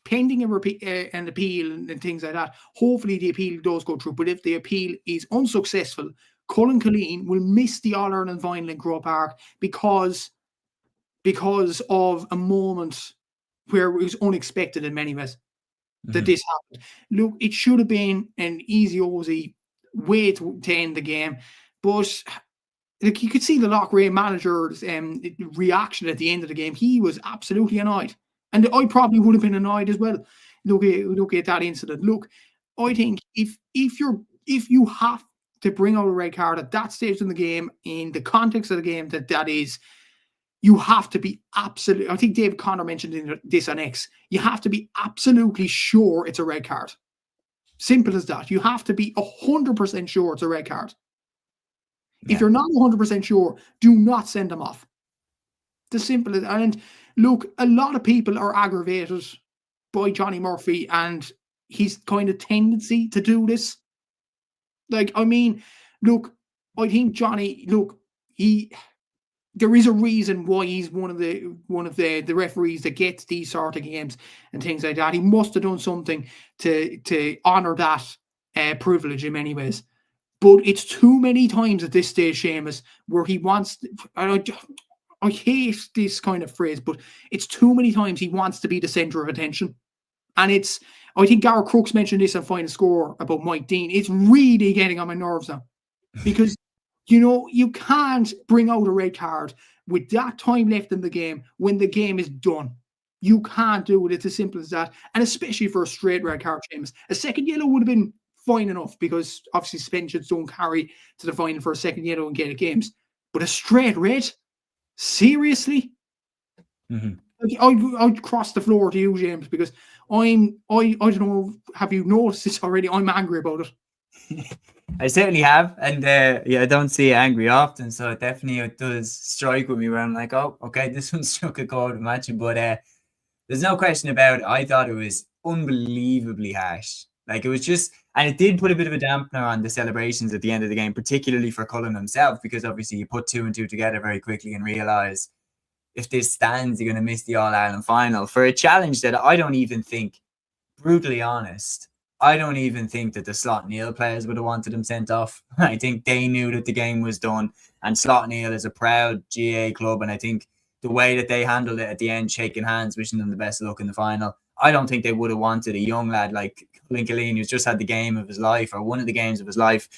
pending an appeal and things like that, hopefully the appeal does go through. But if the appeal is unsuccessful, Cúilín will miss the All-Ireland final in Grove Park because of a moment where it was unexpected in many ways that this happened. Look, it should have been an easy way to end the game, but like, you could see the Loughrea manager's reaction at the end of the game. He was absolutely annoyed, and I probably would have been annoyed as well. Look at that incident. Look, I think if you have to bring out a red card at that stage in the game, in the context of the game that is, you have to be absolutely, I think David Connor mentioned this on X, you have to be absolutely sure it's a red card. Simple as that. You have to be 100% sure it's a red card. Yeah. If you're not 100% sure, do not send them off. The simple as, and look, a lot of people are aggravated by Johnny Murphy and his kind of tendency to do this. Like, I mean, look, I think Johnny, look, there is a reason why he's one of the referees that gets these sort of games and things like that. He must have done something to honour that privilege in many ways. But it's too many times at this stage, Seamus, where he wants, I hate this kind of phrase, but it's too many times he wants to be the centre of attention. And I think Gareth Crooks mentioned this on Final Score about Mike Dean. It's really getting on my nerves now. Because you can't bring out a red card with that time left in the game when the game is done. You can't do it. It's as simple as that. And especially for a straight red card, James. A second yellow would have been fine enough because obviously suspensions don't carry to the final for a second yellow in Gaelic games. But a straight red? Seriously? Mm-hmm. I'd cross the floor to you, James, because I don't know, have you noticed this already? I'm angry about it. I certainly have, and I don't see it angry often, so it does strike with me where I'm like, oh, okay, this one struck a chord with Matthew, but there's no question about it. I thought it was unbelievably harsh. Like, it was just, and it did put a bit of a dampener on the celebrations at the end of the game, particularly for Cullen himself, because obviously you put 2 and 2 together very quickly and realise if this stands, you're going to miss the All-Ireland final for a challenge that I don't even think, brutally honest, I don't even think that the Slaughtneil players would have wanted him sent off. I think they knew that the game was done, and Slaughtneil is a proud GA club, and I think the way that they handled it at the end, shaking hands, wishing them the best of luck in the final, I don't think they would have wanted a young lad like Cúilín, who's just had the game of his life, or one of the games of his life,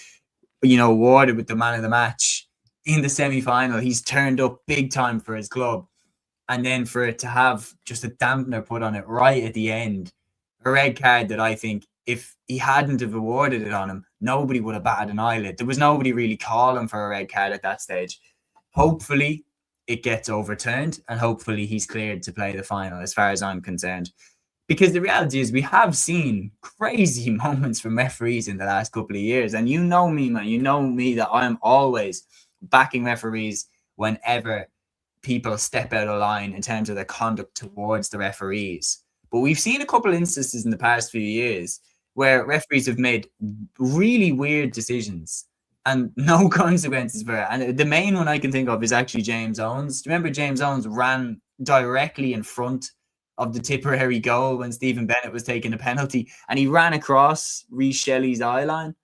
awarded with the man of the match in the semi-final. He's turned up big time for his club, and then for it to have just a dampener put on it right at the end, a red card that I think if he hadn't have awarded it on him, nobody would have batted an eyelid. There was nobody really calling for a red card at that stage. Hopefully it gets overturned, and hopefully he's cleared to play the final, as far as I'm concerned. Because the reality is we have seen crazy moments from referees in the last couple of years. And you know me, man. You know me that I'm always backing referees whenever people step out of line in terms of their conduct towards the referees. But we've seen a couple of instances in the past few years where referees have made really weird decisions and no consequences for it. And the main one I can think of is actually James Owens. Do you remember James Owens ran directly in front of the Tipperary goal when Stephen Bennett was taking a penalty, and he ran across Rhys Shelley's eye line?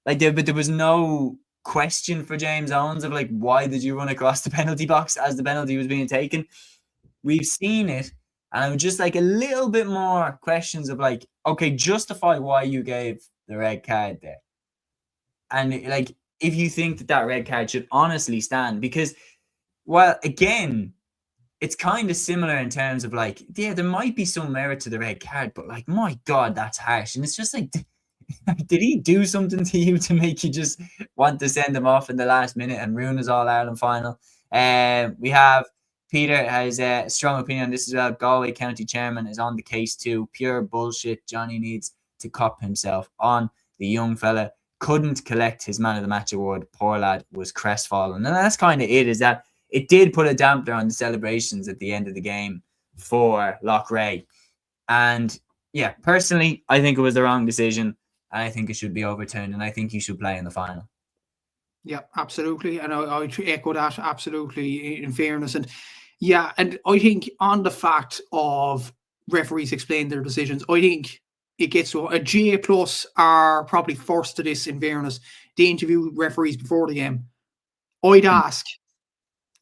But there was no question for James Owens of like, why did you run across the penalty box as the penalty was being taken? We've seen it, and I'm just like a little bit more questions of like, okay, justify why you gave the red card there. And like, if you think that red card should honestly stand, because, well, again, it's kind of similar in terms of like, yeah, there might be some merit to the red card, but like, my God, that's harsh. And it's just like, did he do something to you to make you just want to send him off in the last minute and ruin his All-Ireland final? We have Peter has a strong opinion on this as well. Galway County Chairman is on the case too. Pure bullshit. Johnny needs to cop himself on. The young fella couldn't collect his Man of the Match award. Poor lad was crestfallen. And that's kind of it, is that it did put a damper on the celebrations at the end of the game for Loughrea. And yeah, personally, I think it was the wrong decision. I think it should be overturned, and I think he should play in the final. Yeah, absolutely. And I echo that absolutely, in fairness. And yeah, and I think on the fact of referees explain their decisions, I think it gets to a J plus are probably first to this, in fairness. They interview referees before the game. I'd ask,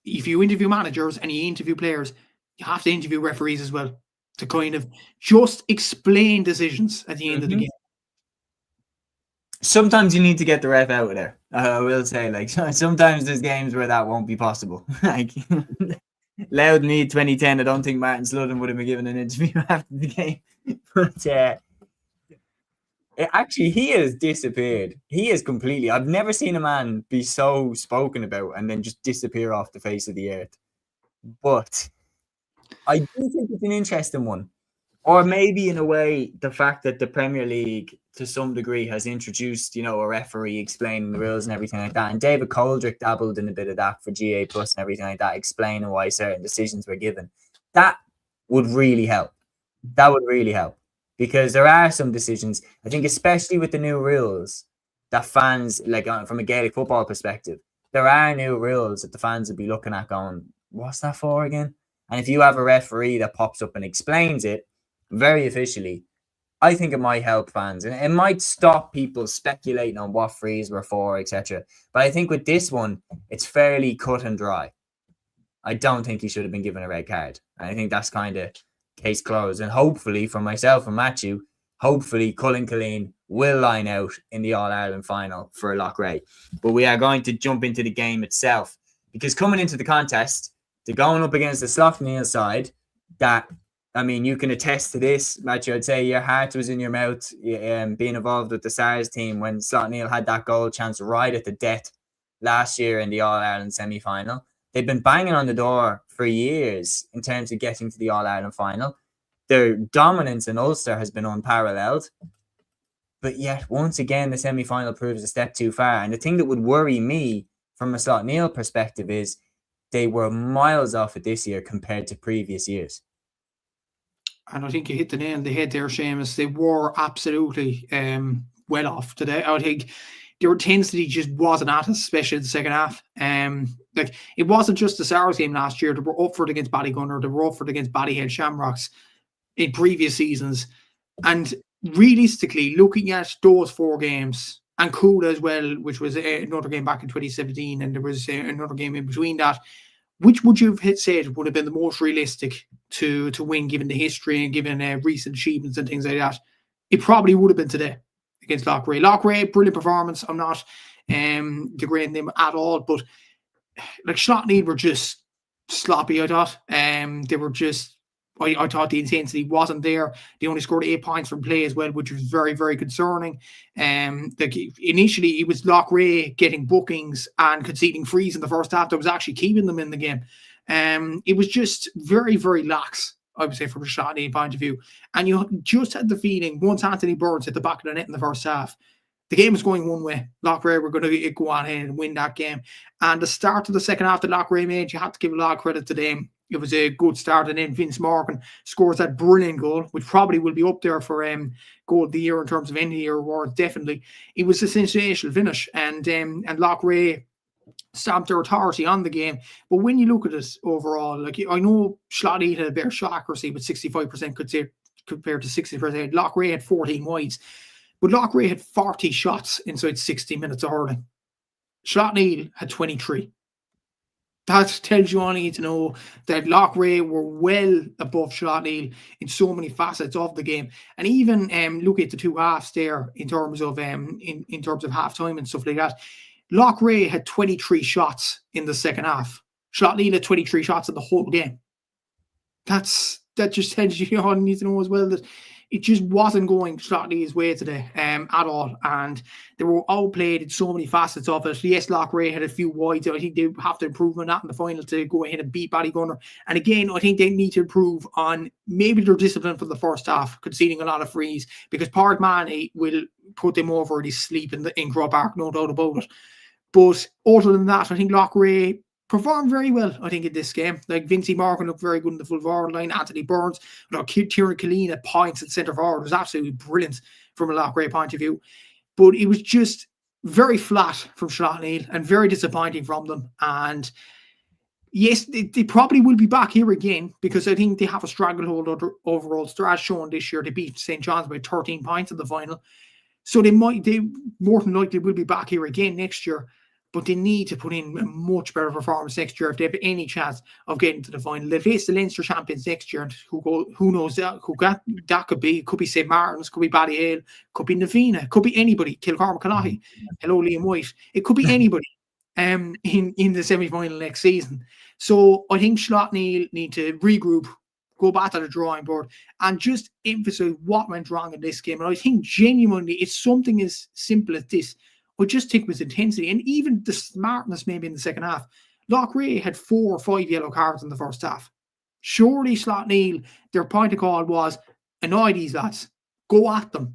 if you interview managers and you interview players, you have to interview referees as well to kind of just explain decisions at the end of the game. Sometimes you need to get the ref out of there. I will say, like, sometimes there's games where that won't be possible. Like, Loudmead 2010, I don't think Martin Sludden would have been given an interview after the game. But actually, he has disappeared. He is completely... I've never seen a man be so spoken about and then just disappear off the face of the earth. But I do think it's an interesting one. Or maybe, in a way, the fact that the Premier League, to some degree, has introduced, you know, a referee explaining the rules and everything like that. And David Coldrick dabbled in a bit of that for GA Plus and everything like that, explaining why certain decisions were given. That would really help. That would really help. Because there are some decisions, I think, especially with the new rules, that fans, like from a Gaelic football perspective, there are new rules that the fans would be looking at going, what's that for again? And if you have a referee that pops up and explains it very officially, I think it might help fans. And it might stop people speculating on what frees were for, etc. But I think with this one, it's fairly cut and dry. I don't think he should have been given a red card. And I think that's kind of case closed. And hopefully, for myself and Matthew, hopefully Cúilín will line out in the All-Ireland final for Loughrea. But we are going to jump into the game itself. Because coming into the contest, they're going up against the Slaughtneil side that, I mean, you can attest to this, Matthew. I'd say your heart was in your mouth being involved with the SARS team when Slaughtneil had that goal chance right at the death last year in the All-Ireland semi-final. They've been banging on the door for years in terms of getting to the All-Ireland final. Their dominance in Ulster has been unparalleled. But yet, once again, the semi-final proves a step too far. And the thing that would worry me from a Slaughtneil perspective is they were miles off it this year compared to previous years. And I think you hit the nail on the head there, Seamus. They were absolutely well off today. I think their intensity just wasn't at us, especially in the second half. Like, it wasn't just the SARS game last year. They were up for it against Ballygunner. They were up for it against Ballyhead Shamrocks in previous seasons. And realistically, looking at those 4 games, and Cúilín as well, which was another game back in 2017, and there was another game in between that, which would you have said would have been the most realistic to win, given the history and given recent achievements and things like that? It probably would have been today against Loughrea. Loughrea, brilliant performance. I'm not degrading them at all, but like, Slaughtneil were just sloppy, I thought. They were just I thought the intensity wasn't there. They only scored 8 points from play as well, which was very, very concerning. Initially, it was Loughrea getting bookings and conceding frees in the first half that was actually keeping them in the game. It was just very, very lax, I would say, from a Slaughtneil point of view. And you just had the feeling, once Anthony Burns hit the back of the net in the first half, the game was going one way. Loughrea were going to go on ahead and win that game. And the start of the second half that Loughrea made, you have to give a lot of credit to them. It was a good start. And then Vince Morgan scores that brilliant goal, which probably will be up there for goal of the year in terms of end of the year awards, definitely. It was a sensational finish. And Loughrea stamped their authority on the game. But when you look at it overall, like, I know Slaughtneil had a better shot accuracy with 65% compared to 60%. Loughrea had 14 wides. But Loughrea had 40 shots inside 60 minutes of hurling. Slaughtneil had 23. That tells you all you need to know, that Loughrea were well above Slaughtneil in so many facets of the game. And even look at the two halves there in terms of in terms of half time and stuff like that. Loughrea had 23 shots in the second half. Slaughtneil had 23 shots in the whole game. That just tells you all you need to know as well, that it just wasn't going Slaughtneil's way today at all. And they were outplayed in so many facets of it. Yes, Loughrea had a few wides. I think they have to improve on that in the final to go ahead and beat Ballygunner. And again, I think they need to improve on maybe their discipline for the first half, conceding a lot of frees, because Pádraig Mahony will put them over in his sleep in Croke Park, no doubt about it. But other than that, I think Loughrea performed very well, I think, in this game. Like, Vincey Morgan looked very good in the full forward line. Anthony Burns, Kieran Cúilín at points at centre forward was absolutely brilliant from a Loughrea point of view. But it was just very flat from Slaughtneil and very disappointing from them. And yes, they probably will be back here again, because I think they have a stranglehold overall, as shown this year. They beat St. John's by 13 points in the final. So they more than likely will be back here again next year. But they need to put in a much better performance next year if they have any chance of getting to the final. They face the Leinster champions next year, and who knows that could be. It could be St. Martin's, could be Ballyhale, could be Navina, could be anybody. Kilcormac Canahy, hello Liam White. It could be anybody in the semi-final next season. So I think Slaughtneil need to regroup, go back to the drawing board, and just emphasise what went wrong in this game. And I think genuinely it's something as simple as this. I just think with intensity and even the smartness maybe in the second half. Loughrea had 4 or 5 yellow cards in the first half. Surely Slaughtneil, their point of call was, annoy these lads, go at them,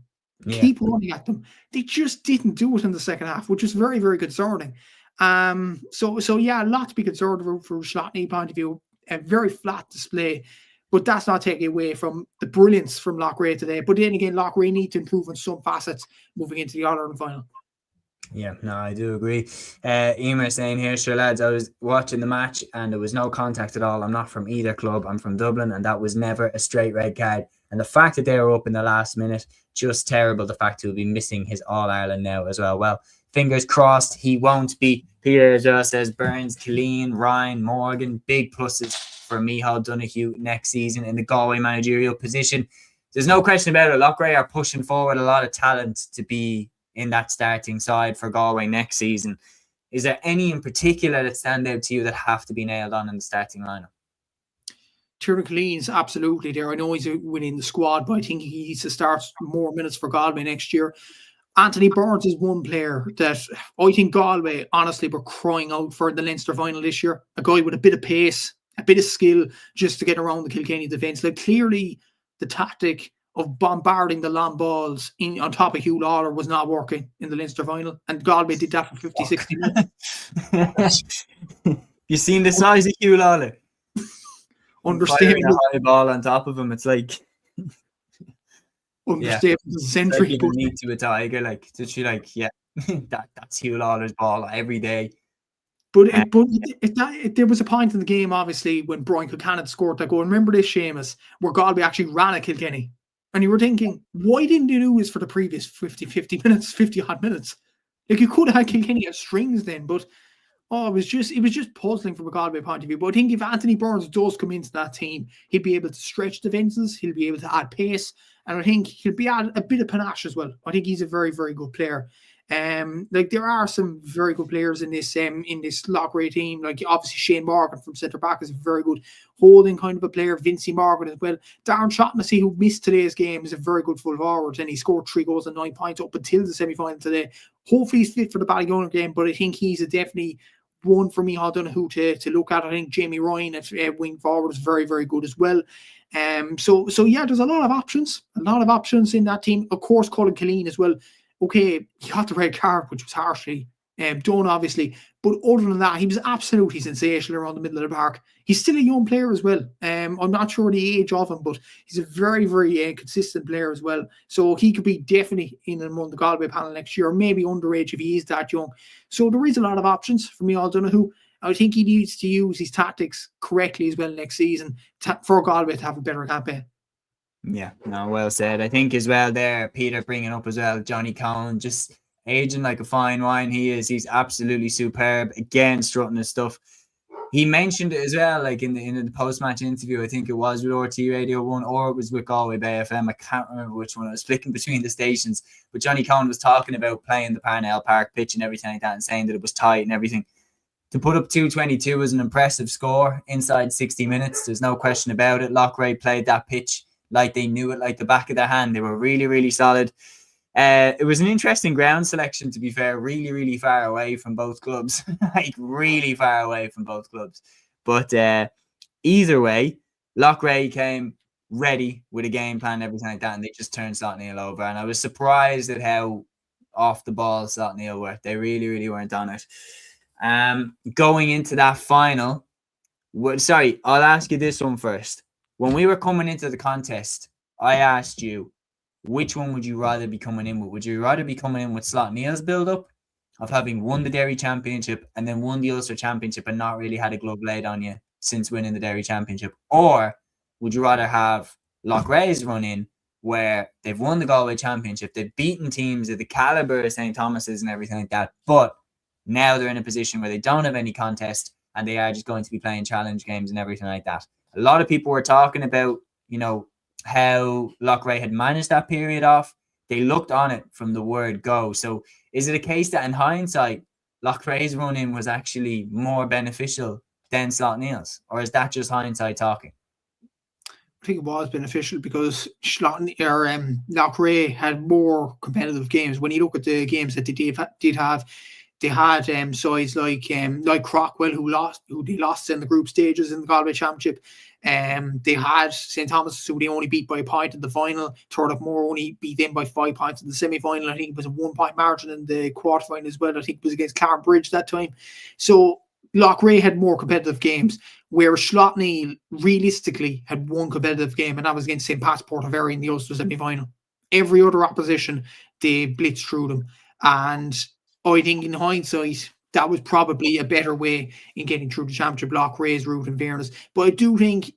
keep running at them. They just didn't do it in the second half, which is very, very concerning. So yeah, a lot to be concerned about from Slaughtneil point of view. A very flat display, but that's not taking away from the brilliance from Loughrea today. But then again, Loughrea need to improve on some facets moving into the All-Ireland final. Yeah, no, I do agree. Emer saying here, sure lads, I was watching the match and there was no contact at all. I'm not from either club. I'm from Dublin, and that was never a straight red card. And the fact that they were up in the last minute, just terrible. The fact he'll be missing his All-Ireland now as well. Well, fingers crossed he won't be. Peter just says Burns, Cúilín, Ryan, Morgan, big pluses for Micheál Donoghue next season in the Galway managerial position. There's no question about it. Loughrea are pushing forward a lot of talent to be in that starting side for Galway next season. Is there any in particular that stand out to you that have to be nailed on in the starting lineup? Kieran Cúilín's absolutely there. I know he's winning the squad, but I think he needs to start more minutes for Galway next year. Anthony Burns is one player that I think Galway, honestly, were crying out for the Leinster final this year. A guy with a bit of pace, a bit of skill just to get around the Kilkenny defence. Like, clearly the tactic of bombarding the long balls on top of Hugh Lawler was not working in the Leinster final, and Galway did that for 50, 60 minutes. You seen the size of Hugh Lawler? Understatement. A high ball on top of him, it's like understatement of the century. People need to a tiger, like literally, like that's Hugh Lawler's ball every day. But there was a point in the game, obviously, when Brian Kilcannon scored that goal. Remember this, Seamus, where Galway actually ran at Kilkenny. And you were thinking, why didn't you do this for the previous 50 minutes, 50 odd minutes? Like, you could have had Kilkenny at strings then, but it was just puzzling from a Galway point of view. But I think if Anthony Burns does come into that team, he'll be able to stretch defences, he'll be able to add pace, and I think he'll be add a bit of panache as well. I think he's a very, very good player. Like there are some very good players in this Loughrea team. Like obviously Shane Morgan from centre back is a very good holding kind of a player. Vincey Morgan as well. Darren Shaughnessy, who missed today's game, is a very good full forward, and he scored 3 goals and 9 points up until the semi-final today. Hopefully he's fit for the Ballygunner game, but I think he's a definitely one for me, O'Donoghue, to look at. I think Jamie Ryan at wing forward is very, very good as well. So yeah, there's a lot of options in that team. Of course, Colin Cúilín as well. Okay, he got the red card, which was harshly done, obviously. But other than that, he was absolutely sensational around the middle of the park. He's still a young player as well. I'm not sure the age of him, but he's a very, very consistent player as well. So he could be definitely in among the Galway panel next year, or maybe underage if he is that young. So there is a lot of options for me, O'Donoghue. I think he needs to use his tactics correctly as well next season for Galway to have a better campaign. Yeah, no, well said. I think as well there, Peter bringing up as well, Johnny Cowan, just aging like a fine wine. He's absolutely superb. Again, strutting his stuff. He mentioned it as well, like in the post-match interview, I think it was with RT Radio 1 or it was with Galway Bay FM. I can't remember which one. I was flicking between the stations. But Johnny Cowan was talking about playing the Parnell Park pitch and everything like that and saying that it was tight and everything. To put up 222 was an impressive score inside 60 minutes. There's no question about it. Loughrea played that pitch like they knew it like the back of their hand. They were really, really solid. It was an interesting ground selection, to be fair, really, really far away from both clubs. Like really far away from both clubs. But either way, Loughrea came ready with a game plan and everything like that, and they just turned Slaughtneil over. And I was surprised at how off the ball Slaughtneil were. They really, really weren't on it. Going into that final, I'll ask you this one first. When we were coming into the contest, I asked you, which one would you rather be coming in with? Would you rather be coming in with Slaughtneil's build-up of having won the Derry Championship and then won the Ulster Championship and not really had a glove laid on you since winning the Derry Championship? Or would you rather have Loughrea's run in where they've won the Galway Championship, they've beaten teams of the calibre of St. Thomas's and everything like that, but now they're in a position where they don't have any contest and they are just going to be playing challenge games and everything like that? A lot of people were talking about, how Loughrea had managed that period off. They looked on it from the word go. So is it a case that in hindsight, Loughrea's run-in was actually more beneficial than Slaughtneil's? Or is that just hindsight talking? I think it was beneficial because Loughrea had more competitive games. When you look at the games that they did have, they had sides like Crockwell, who they lost in the group stages in the Galway Championship. They had St. Thomas, who they only beat by a point in the final. Turlough only beat them by 5 points in the semi-final. I think it was a 1 point margin in the quarterfinal as well. I think it was against Clonbridge that time. So Loughrea had more competitive games, whereas Slaughtneil realistically had one competitive game, and that was against St. Pat's Portavery in the Ulster semi-final. Every other opposition, they blitzed through them. And I think in hindsight, that was probably a better way in getting through the championship, Loughrea's route, in fairness. But I do think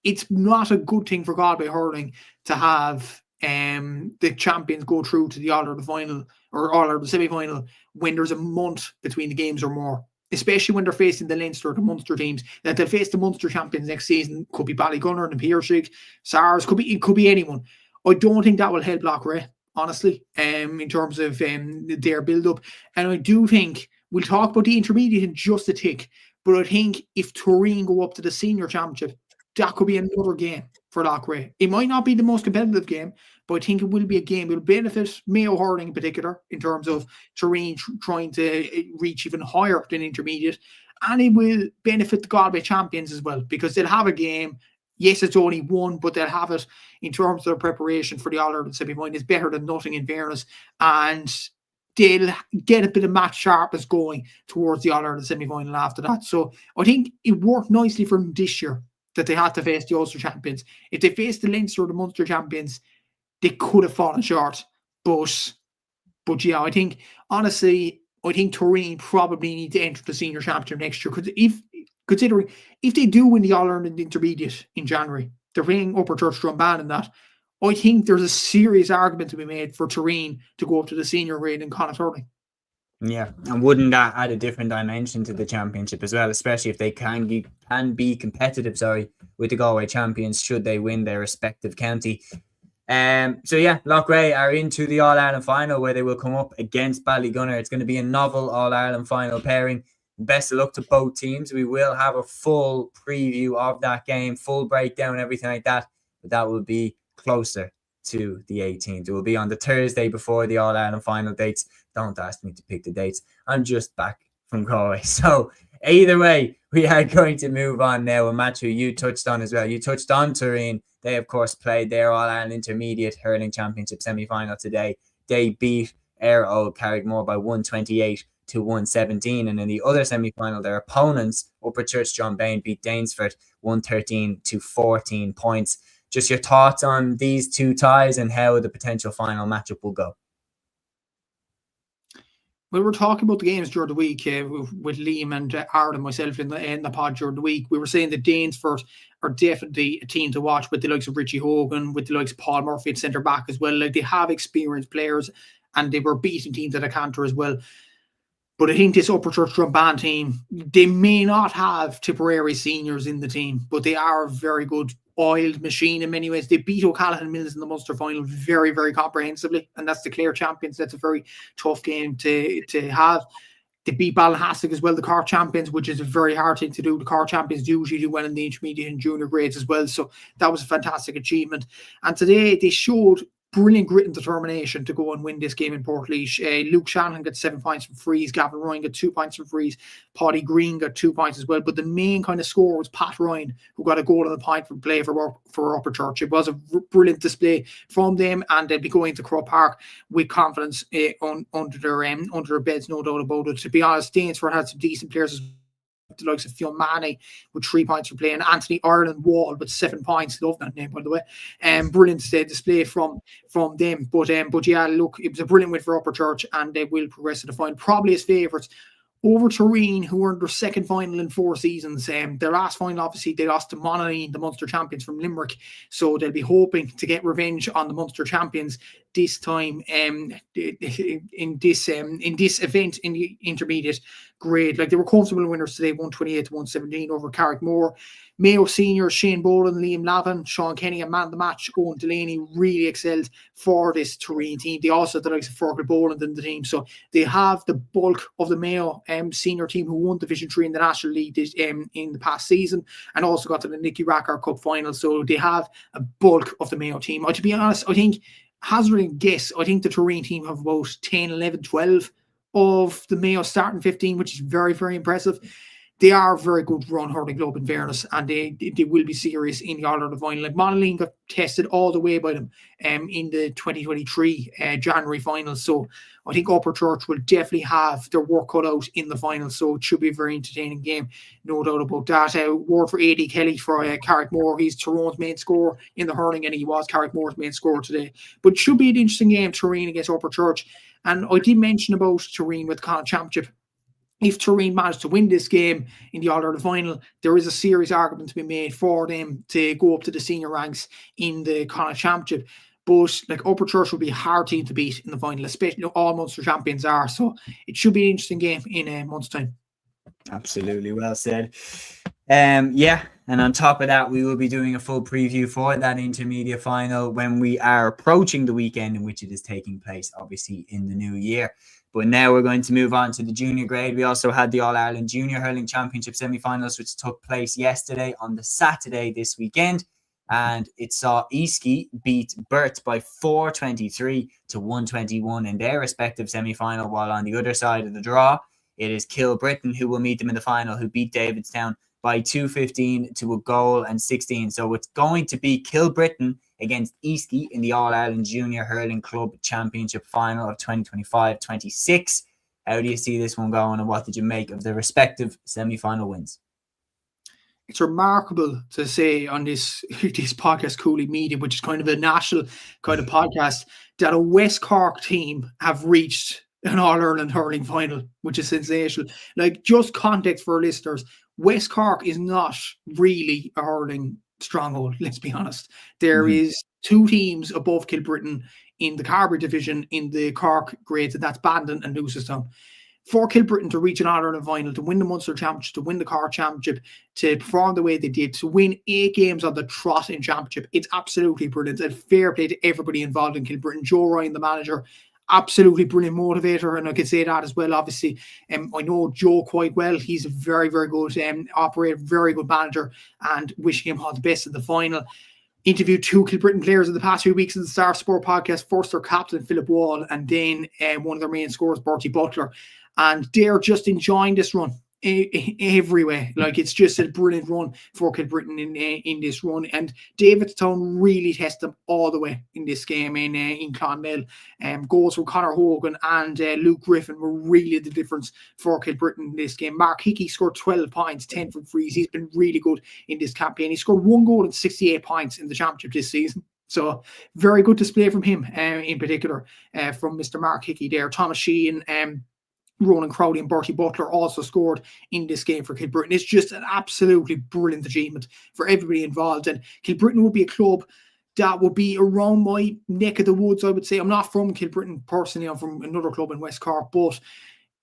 it's not a good thing for Galway hurling to have the champions go through to the All-Ireland final or All-Ireland semi-final when there's a month between the games or more, especially when they're facing the Leinster or the Munster teams. That they'll face the Munster champions next season. Could be Ballygunner and Pearshig, SARS, it could be anyone. I don't think that will help Loughrea, honestly, in terms of their build-up. And I do think we'll talk about the intermediate in just a tick, but I think if Turin go up to the senior championship, that could be another game for Loughrea. It might not be the most competitive game, but I think it will be a game. It will benefit Mayo Hurling in particular in terms of Turin trying to reach even higher than intermediate, and it will benefit the Galway champions as well because they'll have a game. Yes, it's only one, but they'll have it in terms of their preparation for the All-Ireland semi-final. It's better than nothing in fairness, and they'll get a bit of match sharpness going towards the All-Ireland semi-final after that. So I think it worked nicely for them this year that they had to face the Ulster champions. If they faced the Leinster or the Munster champions, they could have fallen short. But yeah, I think, honestly, Turin probably need to enter the senior championship next year. Because considering if they do win the All-Ireland intermediate in January, they're playing Upper Church Drumban and that, I think there's a serious argument to be made for Turin to go up to the senior grade in Connacht Hurling. Yeah, and wouldn't that add a different dimension to the championship as well, especially if they can be competitive, with the Galway champions should they win their respective county? So yeah, Loughrea are into the All-Ireland final where they will come up against Ballygunner. It's going to be a novel All-Ireland final pairing. Best of luck to both teams. We will have a full preview of that game, full breakdown, everything like that. But that will be closer to the 18th. It will be on the Thursday before the All-Ireland final dates. Don't ask me to pick the dates. I'm just back from Galway. So either way, we are going to move on now. A match who you touched on as well. You touched on Turin. They, of course, played their All-Ireland Intermediate Hurling Championship semi-final today. They beat Ayr Old Carrickmore by 128 to 117. And in the other semi-final, their opponents, Upper Church John Bain, beat Danesford 113 to 14 points. Just your thoughts on these two ties and how the potential final matchup will go. We were talking about the games during the week with Liam and Aaron and myself in the pod during the week. We were saying that Danesford are definitely a team to watch with the likes of Richie Hogan, with the likes of Paul Murphy at centre back as well. Like, they have experienced players and they were beating teams at a canter as well. But I think this Upper Church Drumban team, they may not have Tipperary seniors in the team, but they are a very good oiled machine in many ways. They beat O'Callaghan Mills in the Munster final very, very comprehensively, and that's the Clare champions. That's a very tough game to have. They beat Ballinhassig as well, the Cork champions, which is a very hard thing to do. The Cork champions usually do well in the intermediate and junior grades as well, so that was a fantastic achievement. And today they showed brilliant grit and determination to go and win this game in Portlaoise. Luke Shanahan got 7 points from frees. Gavin Ryan got 2 points from frees. Paddy Green got 2 points as well. But the main kind of scorer was Pat Ryan, who got a goal and a point from play for Upper Church. It was a brilliant display from them, and they'll be going to Crow Park with confidence under their beds, no doubt about it. To be honest, Danesford had some decent players as well, the likes of Fionn Manny with 3 points for playing, Anthony Ireland Wall with 7 points. Love that name, by the way. Brilliant display from them. But yeah, look, it was a brilliant win for Upper Church, and they will progress to the final. Probably as favourites over Turin, who were in their second final in 4 seasons. Their last final, obviously, they lost to Monaghan, the Munster champions from Limerick. So they'll be hoping to get revenge on the Munster champions this time in this event in the intermediate grade. Like, they were comfortable winners today, 128 to 117 over Carrickmore. Mayo seniors Shane Boland, Liam Lavin, Sean Kenny, and man of the match Owen Delaney really excelled for this Turin team. They also had the likes of Fergal Boland in the team, so they have the bulk of the Mayo senior team who won Division 3 in the National League in the past season, and also got to the Nicky Rackard Cup final. So they have a bulk of the Mayo team. To be honest, I think, hazarding a guess, I think the Turin team have about 10, 11, 12 of the Mayo starting 15, which is very, very impressive. They are a very good run hurling club in fairness, and they will be serious in the All-Ireland final. Like, Monaghan got tested all the way by them in the 2023 January final. So I think Upper Church will definitely have their work cut out in the final. So it should be a very entertaining game, no doubt about that. Word for A.D. Kelly for Carrickmore. He's Tyrone's main scorer in the hurling, and he was Carrickmore's main scorer today. But it should be an interesting game, Turin against Upper Church. And I did mention about Turin with the Connacht Championship. If Turin managed to win this game in the All-Ireland final, there is a serious argument to be made for them to go up to the senior ranks in the Connacht Championship. But like, Upper Church will be a hard team to beat in the final, especially all Munster champions are. So it should be an interesting game in a month's time. Absolutely, well said. Yeah, and on top of that, we will be doing a full preview for that intermediate final when we are approaching the weekend in which it is taking place, obviously in the new year. But now we're going to move on to the junior grade. We also had the All-Ireland Junior Hurling Championship semi-finals, which took place yesterday on the Saturday this weekend. And it saw Eastkey beat Burt by 423 to 121 in their respective semi-final, while on the other side of the draw, it is Kilbrittain who will meet them in the final, who beat Davidstown by 215 to a goal and 16. So it's going to be Kilbrittain against Eastkey in the All-Ireland Junior Hurling Club Championship final of 2025-26. How do you see this one going, and what did you make of the respective semi-final wins? It's remarkable to say on this podcast, Cúilín Media, which is kind of a national kind of podcast, that a West Cork team have reached an All-Ireland hurling final, which is sensational. Like, just context for our listeners, West Cork is not really a hurling stronghold, let's be honest. There is 2 teams above Kilbrittain in the Carbery division in the Cork grades, and that's Bandon and Lucistown. for Kilbrittain to reach an All-Ireland final, to win the Munster Championship, to win the Cork Championship, to perform the way they did, to win 8 games on the trot in Championship, it's absolutely brilliant. And fair play to everybody involved in Kilbrittain. Joe Ryan, the manager, absolutely brilliant motivator, and I can say that as well. Obviously, I know Joe quite well. He's a very, very good operator, very good manager, and wishing him all the best in the final. Interviewed 2 Kilbrittain players in the past few weeks in the Star Sport podcast. First, their captain, Philip Wall, and then one of their main scorers, Bertie Butler. And they're just enjoying this run every way. Like, it's just a brilliant run for Kilbrittain in this run. And Davidstown really test them all the way in this game in Clonmel. Goals from Conor Hogan and Luke Griffin were really the difference for Kilbrittain in this game. Mark Hickey scored 12 points, 10 from frees. He's been really good in this campaign. He scored 1 goal and 68 points in the championship this season. So very good display from him in particular, from Mr. Mark Hickey there. Thomas Sheehan, Ronan Crowley and Bertie Butler also scored in this game for Kilbrittain. It's just an absolutely brilliant achievement for everybody involved. And Kilbrittain would be a club that would be around my neck of the woods, I would say. I'm not from Kilbrittain personally. I'm from another club in West Cork, but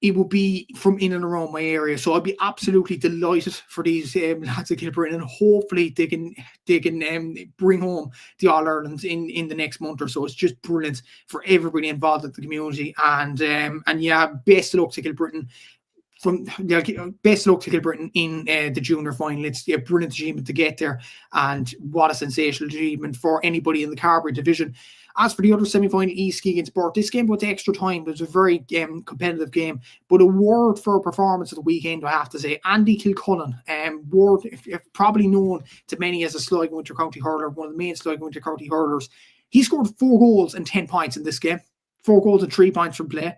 it will be from in and around my area. So I'd be absolutely delighted for these lads of Kilbrittain, and hopefully they can bring home the All-Irelands in the next month or so. It's just brilliant for everybody involved in the community. And yeah, best of luck to Kilbrittain. Best of luck to Kilbrittain in the junior final. It's a brilliant achievement to get there, and what a sensational achievement for anybody in the Carbery division. As for the other semi-final, Eastleigh against Burt, this game went to extra time. It was a very competitive game, but a word for a performance of the weekend, I have to say. Andy Kilcullen, word probably known to many as a Sligo Winter County hurler, one of the main Sligo Winter County hurlers. He scored 4 goals and 10 points in this game. 4 goals and 3 points from play.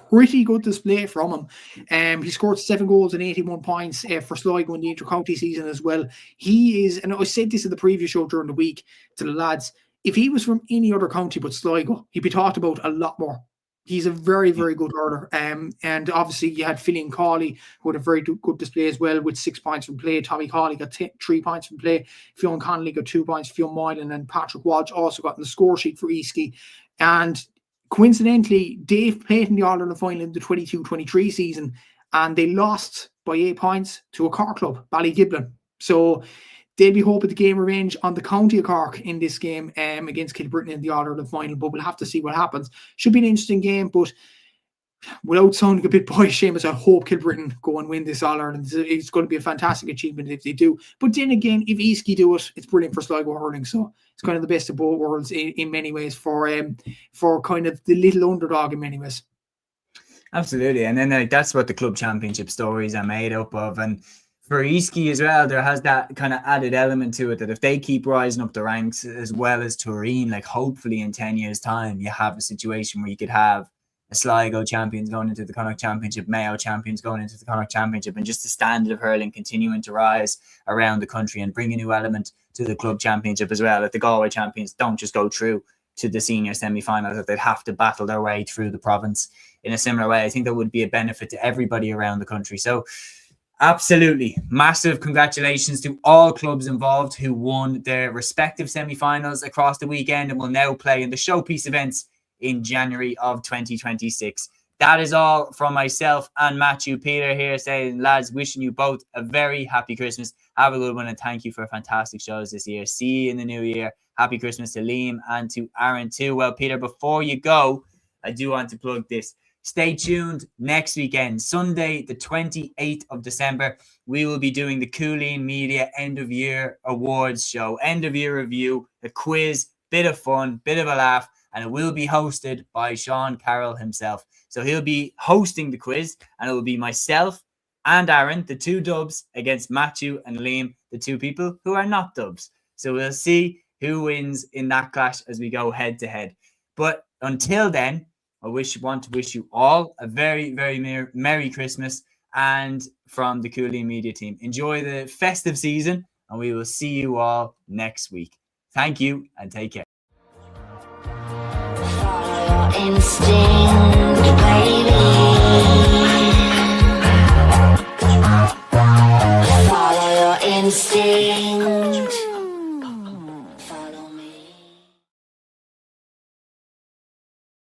Pretty good display from him. He scored 7 goals and 81 points for Sligo in the inter-county season as well. He is, and I said this in the previous show during the week to the lads, if he was from any other county but Sligo, he'd be talked about a lot more. He's a very, very good hurler. And obviously you had Filian Cawley, who had a very good display as well, with 6 points from play. Tommy Cawley got 3 points from play. Fionn Connolly got 2 points. Fionn Moylan and Patrick Walsh also got in the score sheet for Eastleigh. And coincidentally, Dave played in the All-Ireland final in the 22-23 season, and they lost by 8 points to a Cork club, Ballygunner. So they'll be hoping to gain revenge on the County of Cork in this game against Kilbrittain in the All-Ireland final, but we'll have to see what happens. Should be an interesting game, but without sounding a bit boyish, Seamus, I hope Kilbrittain go and win this All-Ireland. It's going to be a fantastic achievement if they do. But then again, if Eastleigh do it, it's brilliant for Sligo hurling. So it's kind of the best of both worlds in many ways for kind of the little underdog in many ways. Absolutely. And then that's what the club championship stories are made up of. And for Eastleigh as well, there has that kind of added element to it that if they keep rising up the ranks as well as Turin, like hopefully in 10 years' time, you have a situation where you could have a Sligo champions going into the Connacht Championship, Mayo champions going into the Connacht Championship, and just the standard of hurling continuing to rise around the country and bring a new element to the club championship as well. That the Galway champions don't just go through to the senior semi-finals, that they'd have to battle their way through the province in a similar way. I think that would be a benefit to everybody around the country. So absolutely massive congratulations to all clubs involved who won their respective semi-finals across the weekend and will now play in the showpiece events in January of 2026. That is all from myself and Matthew. Peter here saying, lads, wishing you both a very happy Christmas. Have a good one, and thank you for fantastic shows this year. See you in the new year. Happy Christmas to Liam and to Aaron too. Well, Peter, before you go, I do want to plug this. Stay tuned next weekend, Sunday, the 28th of December. We will be doing the Cúilín Media End of Year Awards show, end of year review, a quiz, bit of fun, bit of a laugh, and it will be hosted by Sean Carroll himself. So he'll be hosting the quiz, and it will be myself and Aaron, the 2 dubs, against Matthew and Liam, the 2 people who are not dubs. So we'll see who wins in that clash as we go head to head. But until then, I want to wish you all a very, very Merry Christmas, and from the Cúilín Media team, enjoy the festive season, and we will see you all next week. Thank you and take care. Instinct.